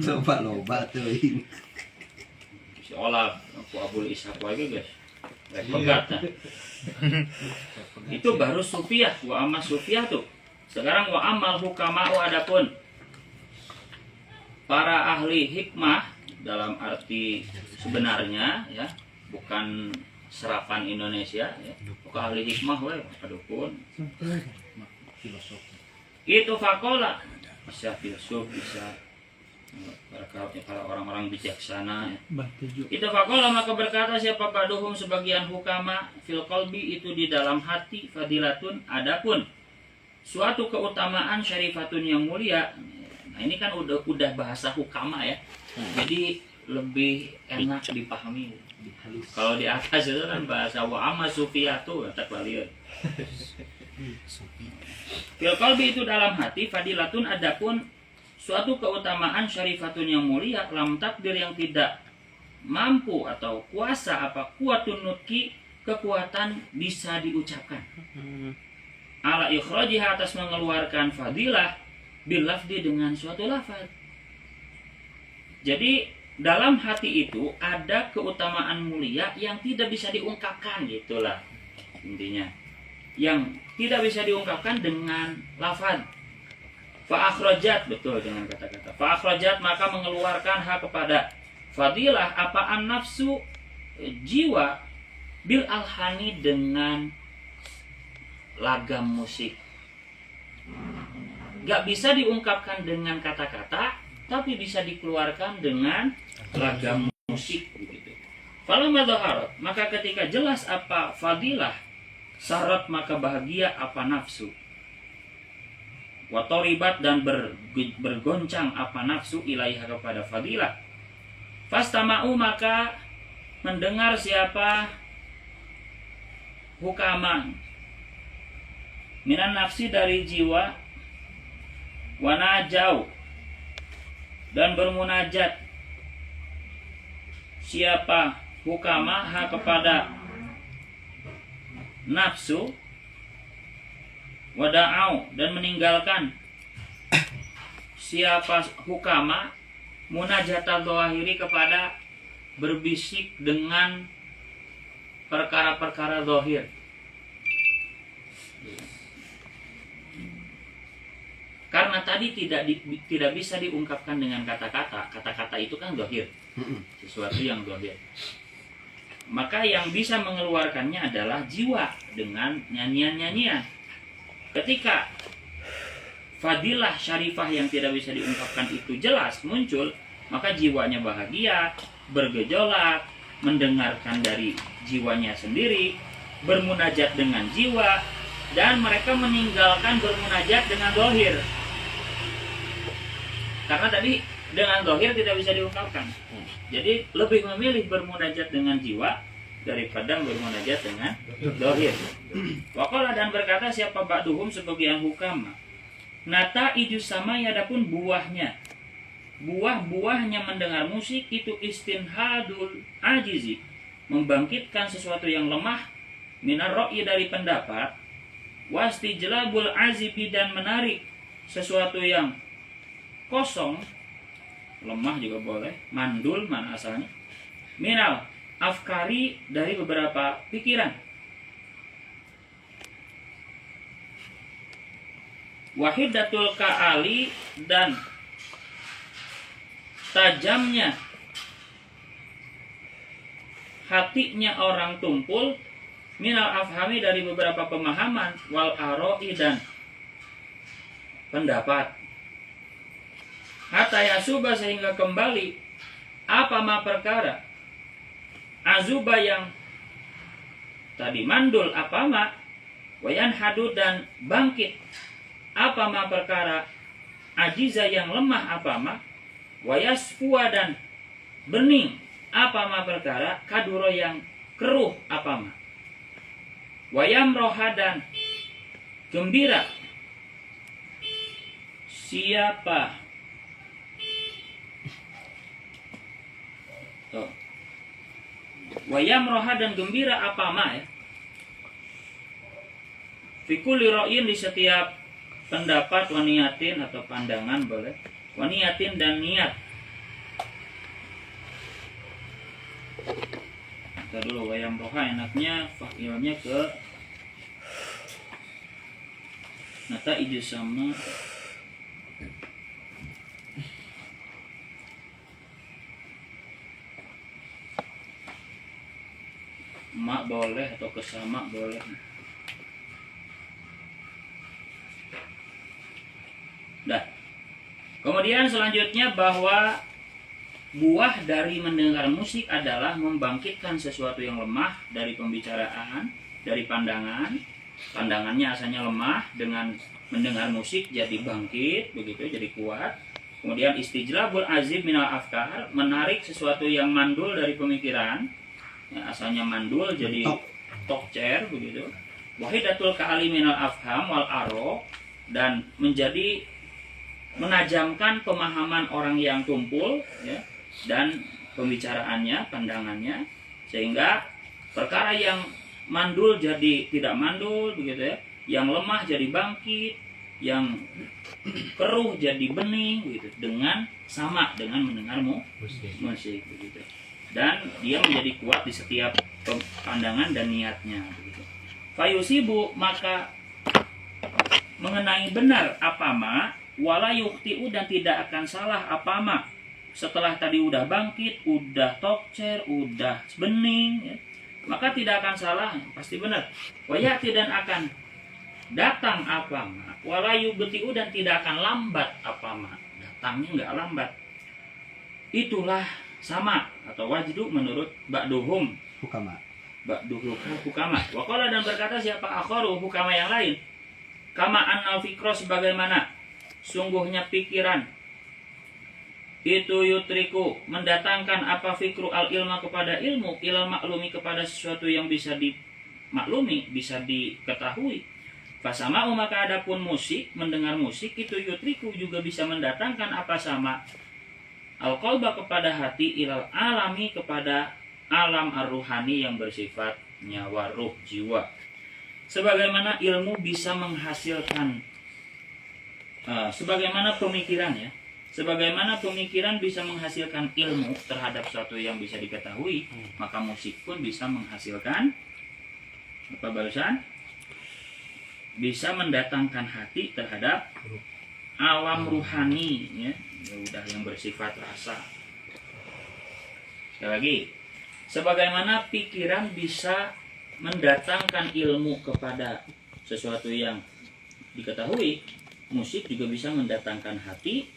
Coba loba teuing. Si Olaf aku Abul Ishaq wae guys. Pegat. Itu baru sufiyah, wa amma sufiyah tuh. Sekarang wa amal hukama'u adapun para ahli hikmah dalam arti sebenarnya ya, bukan serapan Indonesia ya. Bukan ahli hikmah we, dukun. Itu fakola bisa filsuf, bisa para orang-orang bijaksana ya. Itu fakola maka berkata siapa baduhum sebagian hukama fil qalbi itu di dalam hati fadilatun adapun suatu keutamaan syarifatun yang mulia. Nah ini kan udah bahasa hukama ya, jadi lebih enak dipahami. Kalau di atas itu kan bahasa wa amma sufiyatu tak balieur. Fil qalbi itu dalam hati fadilatun adapun suatu keutamaan syarifatun yang mulia lam takdir yang tidak mampu atau kuasa apa kuatun nutki kekuatan bisa diucapkan. Ala ikhrajiha atas mengeluarkan fadilah bil lafdi dengan suatu lafaz. Jadi dalam hati itu ada keutamaan mulia yang tidak bisa diungkapkan gitulah intinya. Yang tidak bisa diungkapkan dengan lafaz. Fa akhrajat betul dengan kata-kata. Fa akhrajat maka mengeluarkan hak kepada fadilah apa an nafsu jiwa bil alhani dengan lagam musik. Gak bisa diungkapkan dengan kata-kata, tapi bisa dikeluarkan dengan lagam musik begitu. Falamma dhaharat, maka ketika jelas apa fadilah, syarat maka bahagia apa nafsu. Watoribat dan bergoncang apa nafsu ilaiha kepada fadilah. Fastama'u maka mendengar siapa hukama minan nafsi dari jiwa wanajau dan bermunajat siapa hukama ha kepada nafsu wada'au dan meninggalkan siapa hukama munajata zahiri kepada berbisik dengan perkara-perkara zahir. Karena tadi tidak bisa diungkapkan dengan kata-kata. Kata-kata itu kan zahir, sesuatu yang zahir. Maka yang bisa mengeluarkannya adalah jiwa dengan nyanyian-nyanyian. Ketika fadilah syarifah yang tidak bisa diungkapkan itu jelas muncul, maka jiwanya bahagia, bergejolak, mendengarkan dari jiwanya sendiri, bermunajat dengan jiwa, dan mereka meninggalkan bermunajat dengan zahir. Karena tadi dengan zahir tidak bisa diungkapkan. Jadi lebih memilih bermunajat dengan jiwa daripada bermunajat dengan zahir. Waqala dan berkata siapa ba'duhum sebagian hukama. Nata ijus sama adapun buahnya. Buah-buahnya mendengar musik itu istinhadul ajizi, membangkitkan sesuatu yang lemah, minar ro'i dari pendapat, wastijlabul azibi dan menarik sesuatu yang kosong, lemah juga boleh, mandul mana asalnya, minal afkari dari beberapa pikiran, wahidatul ka'ali dan tajamnya hatinya orang tumpul, minal afhami dari beberapa pemahaman, wal aroi dan pendapat, hatta yasuba sehingga kembali apa ma perkara azuba yang tadi mandul apa ma, wayan hadu dan bangkit apa ma perkara ajiza yang lemah apa ma, wayasfua dan bening apa ma perkara kaduro yang keruh apa ma, wayam roha dan gembira siapa wayam roha dan gembira apa ma ya, fikul liroin di setiap pendapat, waniatin atau pandangan boleh, waniatin dan niat. Kita dulu wayam roha enaknya fakirnya ke nata ijus sama mak boleh atau kesama boleh. Dah. Kemudian selanjutnya bahwa buah dari mendengar musik adalah membangkitkan sesuatu yang lemah dari pembicaraan, dari pandangan. Pandangannya asalnya lemah, dengan mendengar musik jadi bangkit, begitu jadi kuat. Kemudian istijlabul azib minal afkar, menarik sesuatu yang mandul dari pemikiran. Ya, asalnya mandul jadi tokcer begitu. Wahidatul ka'ali minal afham wal aro, dan menjadi menajamkan pemahaman orang yang tumpul ya, dan pembicaraannya, pandangannya, sehingga perkara yang mandul jadi tidak mandul begitu ya, yang lemah jadi bangkit, yang keruh jadi bening begitu, dengan sama dengan mendengar musik begitu. Dan dia menjadi kuat di setiap pandangan dan niatnya begitu. Fayusibu maka mengenai benar apa ma, wala yuktiu dan tidak akan salah apa ma. Setelah tadi udah bangkit, udah tokcer, udah bening ya, maka tidak akan salah, pasti benar. Wayati dan akan datang apa ma, wala yubtiu dan tidak akan lambat apa ma. Datangnya nggak lambat. Itulah sama atau wajdu menurut ba'duhum Hukama. ba'duhum hukama. Waqala dan berkata siapa akharu hukama yang lain, kama annal fikro sebagaimana sungguhnya pikiran itu yutriku mendatangkan apa fikru al ilma kepada ilmu, ilal maklumi kepada sesuatu yang bisa dimaklumi, bisa diketahui. Fasama maka adapun musik, mendengar musik itu yutriku juga bisa mendatangkan apa sama al qalba kepada hati, ilal alami kepada alam ar-ruhani yang bersifat nyawa, ruh, jiwa. Sebagaimana ilmu bisa menghasilkan sebagaimana pemikiran ya, sebagaimana pemikiran bisa menghasilkan ilmu terhadap sesuatu yang bisa diketahui, maka musik pun bisa menghasilkan apa barusan? Bisa mendatangkan hati terhadap alam ruhani ya, udah yang bersifat rasa. Sekali lagi, sebagaimana pikiran bisa mendatangkan ilmu kepada sesuatu yang diketahui, musik juga bisa mendatangkan hati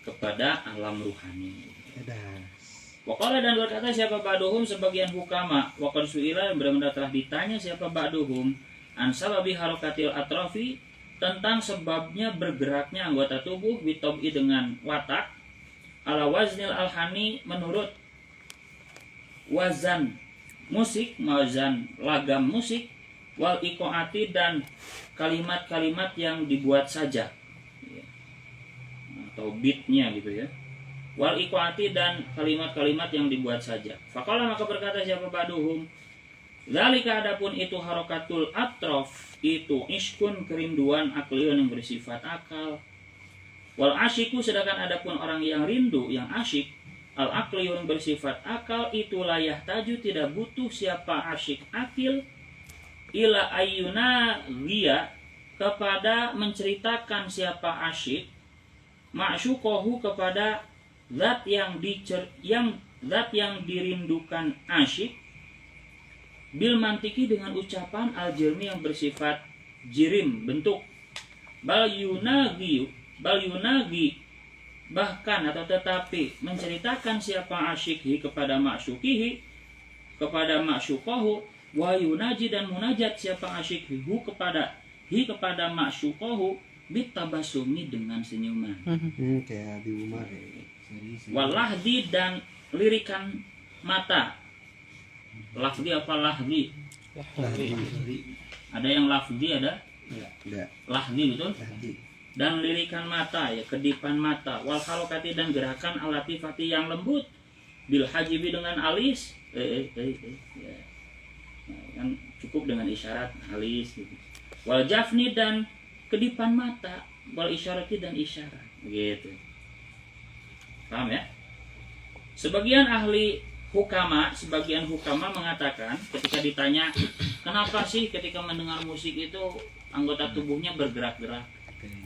kepada alam ruhani. Waqala dan berkata siapa ba'duhum sebagian hukama waqad su'ila benar-benar telah ditanya siapa ba'duhum an sababi harakatil atrafi tentang sebabnya bergeraknya anggota tubuh bitobi dengan watak ala waznil alhani menurut wazan musik, wazan lagam musik wal iqaati dan kalimat-kalimat yang dibuat saja atau beatnya gitu ya. Wal iqaati dan kalimat-kalimat yang dibuat saja. Faqala maka berkata siapa ba'duhum zalika adapun itu harakatul atraf itu iskun kerinduan akliun yang bersifat akal. Wal asyiku sedangkan adapun orang yang rindu yang asyik al akliun bersifat akal itu layah taju tidak butuh siapa asyik akil ila ayyuna dia kepada menceritakan siapa asyik ma'syuqahu kepada zat yang dirindukan asyik bil mantiki dengan ucapan al-jirmi yang bersifat jirim bentuk bal yunagi bahkan atau tetapi menceritakan siapa asyikhi kepada ma'syukihi kepada ma'syuqahu wa yunaji dan munajat siapa asyikhi kepada ma'syuqahu bitabasumi dengan senyuman Kayak di Umar ya. walahdi dan lirikan mata. Lafdi apa lahdi? Ada yang lafdi ada Enggak. lahdi betul Tadi. dan lirikan mata ya kedipan mata wal halokati dan gerakan alatifati yang lembut bil hajibi dengan alis ya. Nah, kan cukup dengan isyarat alis gitu. Wal jafni dan kedipan mata wal isyarati dan isyarat begitu. Paham ya? Sebagian hukama mengatakan ketika ditanya kenapa sih ketika mendengar musik itu anggota tubuhnya bergerak-gerak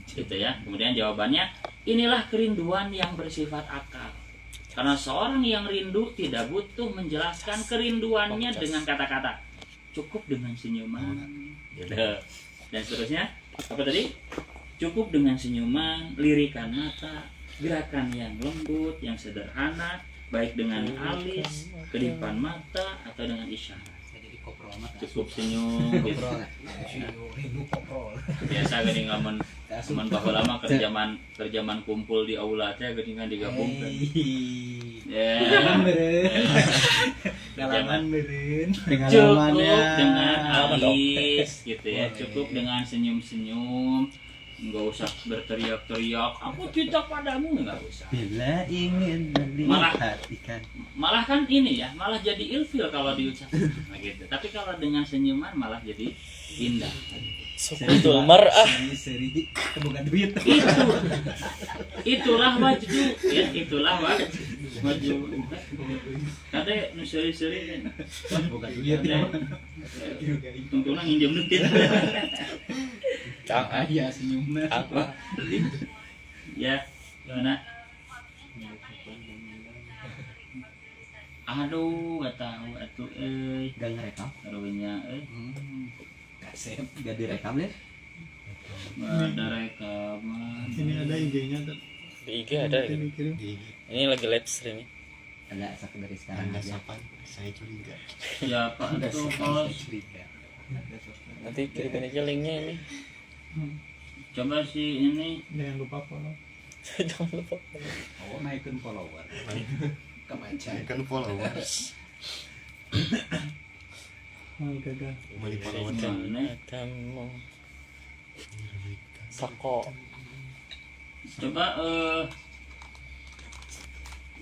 gitu ya. Kemudian jawabannya inilah kerinduan yang bersifat akal. Karena seorang yang rindu tidak butuh menjelaskan kerinduannya dengan kata-kata. Cukup dengan senyuman gitu. Dan seterusnya apa tadi? Cukup dengan senyuman, lirikan mata, gerakan yang lembut, yang sederhana, baik dengan alis, kedipan mata, atau dengan isyarat. Jadi koprol mah. Cukup senyum, gitu. Rindu koprol. Biasa gini ngamen bahwa lama kerjaman kumpul di aula teh gini kan digabungkan. Ya. Dalaman beureun. Cukup dengan alis, gitu ya. Cukup dengan senyum-senyum. Nggak usah berteriak-teriak aku cinta padamu, nggak usah. Bila ingin Malah- ikan. Malah kan ini ya, malah jadi ilfil kalau diucapkan nah, gitu. Tapi kalau dengan senyuman malah jadi indah. Sukutul mar'ah. Seri bukan duit. Itulah wajdu ya, itulah wajdu. Kade nu seri-seri Bukan duit. tungtuna nginjem duit. Cang Aya senyumna. apa? Ya, gimana? Aduh, gak tahu atuh Gak ngerekam. karunya Kasep. Gak direkam ya. nggak ada rekaman. Ini ada IG-nya tuh. Di IG ada ya. Kirim. Ini lagi live streaming. Ada sak dari sekarang aja. Saya curiga. Siapa tuh kalau Nanti kirimin aja linknya ini. coba sih ini Jangan lupa follow. Jangan lupa. Oh, naikkeun follower. Kemaca. Saya kan followers. Oh, gagal. Kembali followers. Kamu Sako. coba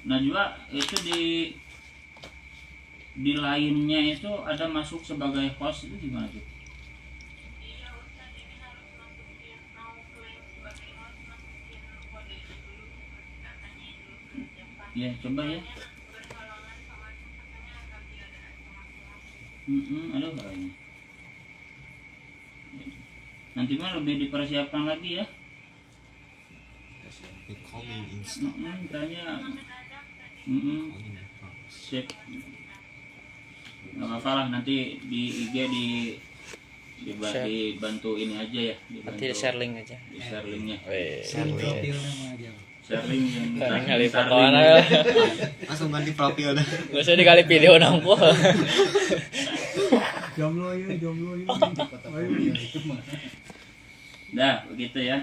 Najwa itu di lainnya itu ada masuk sebagai host itu gimana tuh? Ya coba ya. Aduh kayaknya. Nanti mah lebih dipersiapkan lagi ya. Incoming Insta. Kayaknya sip. Nggak apa-apa lah nanti di IG dibantu ini aja ya, Nanti dibantu share link aja. di share linknya. Profil nama aja. Share link yang Sekarang kali share fotoan link. aja. Langsung ganti profil dah. Gak usah dikali video nangku. Jomblo ya, jomblo ya. Foto-foto itu mah. Dah begitu ya.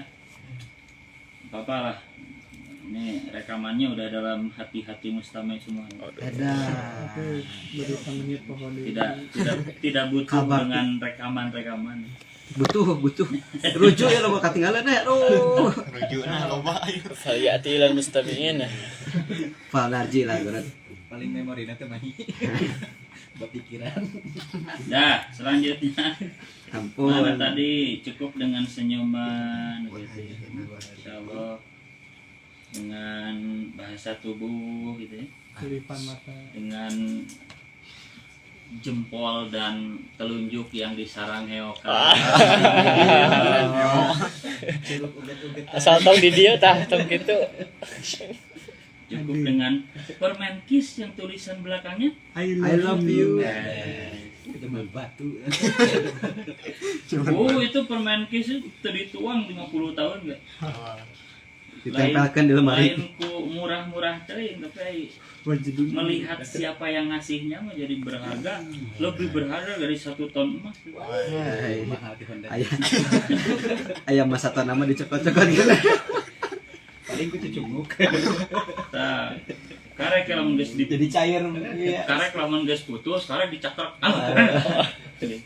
Apa lah. Ini rekamannya udah dalam hati-hati mustamai semua. Ada. Oke, berita menit pokoknya. Tidak butuh Kabar. dengan rekaman-rekaman. Butuh. Rujuk ya lo bakal ketinggalan ya. Aduh. Rujuk nah loba ayo. Faliyati lan mustami'in. Falarji lah berat. Paling memori nanti mah. Buat pikiran. Dah, selanjutnya Ampun. mana tadi cukup dengan senyuman gitu. Insyaallah dengan bahasa tubuh gitu ya. Kelipan mata. Dengan jempol dan telunjuk yang disarang heokan. Celuk uget-uget. Asal tong di dia tah tong gitu. Cukup dengan permen kiss yang tulisan belakangnya I love you. Kejemal batu. oh itu permen kiss itu dituang 50 tahun enggak? Ditempelkan di lemari. Lain ku murah-murah teuing tapi Wajib melihat siapa yang ngasihnya menjadi berharga, lebih berharga dari 1 ton emas. Hai. Mahal di Honda. Ayam masa nama dicokot-cokot gitu. Paling ku cucunguk. Nah, karek lamun geus Jadi cair. Iya. karek lamun geus putus, karek dicakrak.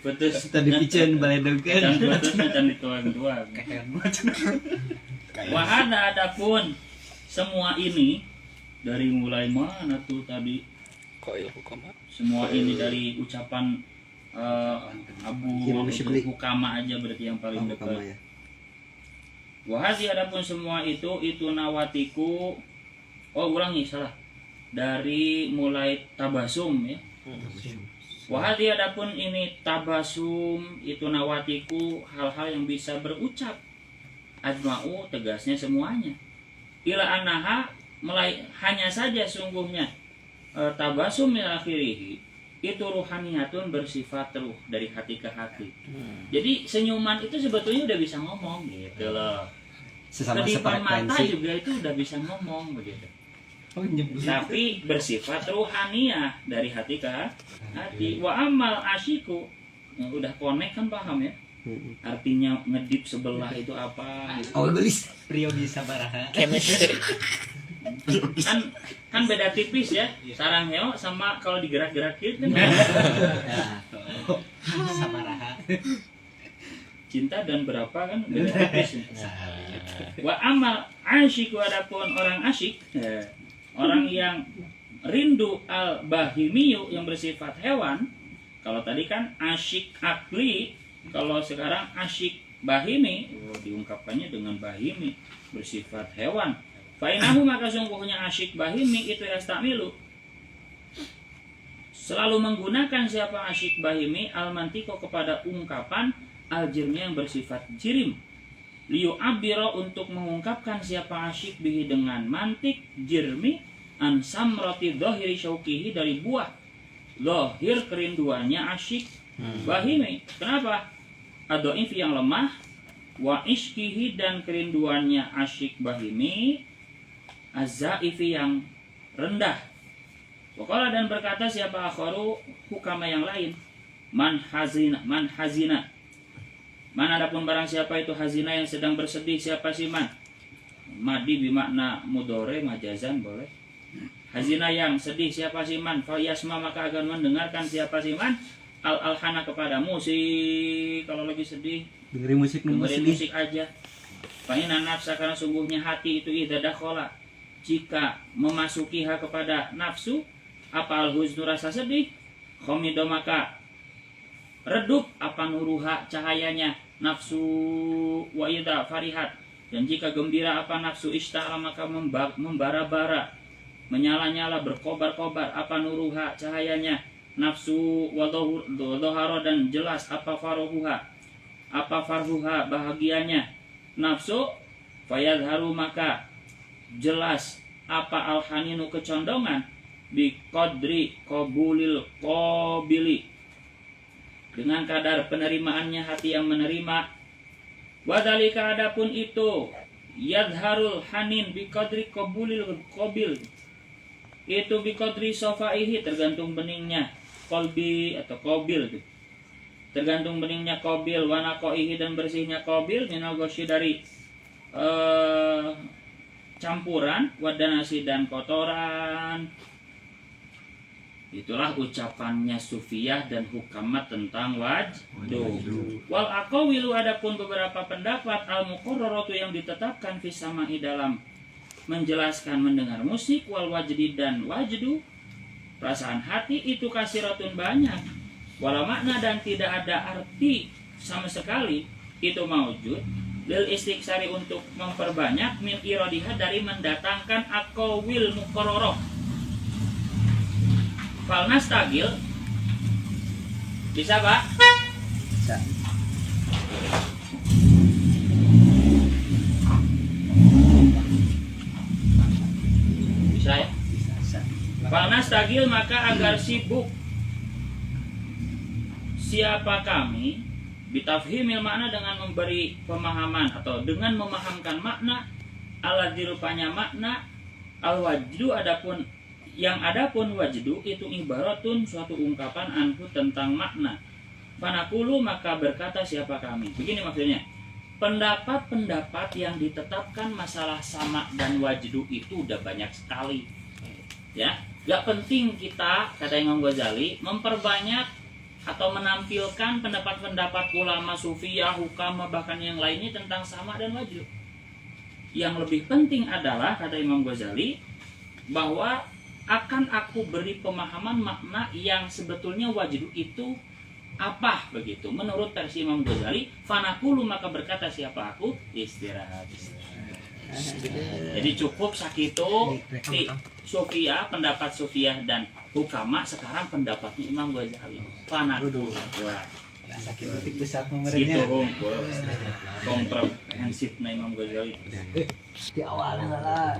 Putus Tadi piceun baledogeun. dan putus dan dituang-tuang. Wah adapun semua ini dari mulai mana tuh tadi? Kok ilmu koma? Semua ini dari ucapan Abu Imam Syibli. Hukama aja berarti yang paling Kamu dekat. ya. Wahasi adapun semua itu nawatiku. Oh ulangi salah. Dari mulai tabasum ya. Wahadi adapun ini tabasum itu nawatiku hal-hal yang bisa berucap. Ajma'u tegasnya semuanya. Ila anaha hanya saja sungguhnya tabasum min akhirih itu ruhaniyatun bersifat ruh dari hati ke hati. Jadi senyuman itu sebetulnya udah bisa ngomong gitu loh. Sesama Kedipan mata sefrekuensi. juga itu udah bisa ngomong begitu. Oh nyebut. Tapi bersifat ruhaniyah dari hati ke hati. Wa amal asyiku udah connect kan paham ya? Artinya ngedip sebelah itu apa gitu. Oh gelis. Priyogi Sabaraha. Chemistry. kan beda tipis ya sarang heo sama kalau digerak-gerakin kan Sabaraha. cinta dan berapa kan beda tipis ya. Wa amal asyiku adapun orang asyik orang yang rindu al bahimiyu yang bersifat hewan. Kalau tadi kan asyik akli, kalau sekarang asyik bahimi, diungkapkannya dengan bahimi bersifat hewan. Fainahu maka sungguhnya asyik bahimi itu yastamilu selalu menggunakan siapa asyik bahimi al-mantiko kepada ungkapan al-jirmi yang bersifat jirim. Liu abiro untuk mengungkapkan siapa asyik bihi dengan mantik jirmi an samrati dhahiri syaukihi dari buah zahir kerinduannya asyik bahimi. Kenapa? Adoif yang lemah wa ishkihi dan kerinduannya asyik bahimi azzaifi yang rendah. Waqala dan berkata siapa akharu hukama yang lain man hazina man adapun barang siapa itu hazina yang sedang bersedih siapa sih man madi bimakna mudore majazan boleh hazina yang sedih siapa sih man fa yasma maka akan mendengarkan siapa sih man al-alhana kepada musik. Kalau lagi sedih Dengerin musik dengerin musik aja. Fa inna nafsa karena sungguhnya hati itu idza dakhala jika memasukiha kepada nafsu apa al-huznu rasa sedih khamido maka redup apa nuruha cahayanya nafsu wa idza farihat dan jika gembira apa nafsu ishta'ala maka membara-bara menyala-nyala berkobar-kobar apa nuruha cahayanya nafsu wa dhahara dan jelas apa farhuha bahagianya nafsu fayadharu maka jelas apa al-haninu kecondongan bi qadri qabulil qabili dengan kadar penerimaannya hati yang menerima. Wadhalika adapun itu yadharul hanin biqadri qabulil qabil, itu biqadri sofaihi tergantung beningnya kolbi atau qabil, tergantung beningnya qabil, wanaqaihi dan bersihnya qabil, minal ghosyi dari campuran, wadanasi dan kotoran. Itulah ucapannya sufiyah dan hukamat tentang wajdu. Wal aqawilu adapun beberapa pendapat al muqarraratu yang ditetapkan fi sama'i dalam menjelaskan mendengar musik, wal wajdi dan wajdu perasaan hati itu kasiratun banyak. Wala makna dan tidak ada arti sama sekali itu maujud lil istiksari untuk memperbanyak min iradiha dari mendatangkan aqawil muqarrarah. Fal nastagil bisa Pak? Bisa. Bisa ya? Bisa. Fal nastagil maka agar sibuk siapa kami bitafhimil makna dengan memberi pemahaman atau dengan memahamkan makna alladzi rupanya makna al wajdu adapun wajdu itu ibaratun suatu ungkapan anhu tentang makna. Fanaqulu maka berkata siapa kami. Begini maksudnya. Pendapat-pendapat yang ditetapkan masalah sama dan wajdu itu udah banyak sekali. Ya, gak penting kita, kata Imam Ghazali, memperbanyak atau menampilkan pendapat-pendapat ulama sufiyah, hukama bahkan yang lainnya tentang sama dan wajdu. Yang lebih penting adalah, kata Imam Ghazali, bahwa akan aku beri pemahaman makna yang sebetulnya wajdu itu apa begitu. Menurut versi Imam Ghazali, fanaqulu maka berkata siapa aku istirahat. Jadi cukup sakitu di sufiyah, pendapat sufiyah dan hukama. Sekarang pendapatnya Imam Ghazali. Fanaqulu. Sakit titik besar Gitu pemerintah. komprehensif Imam Ghazali. Di awalnya salah.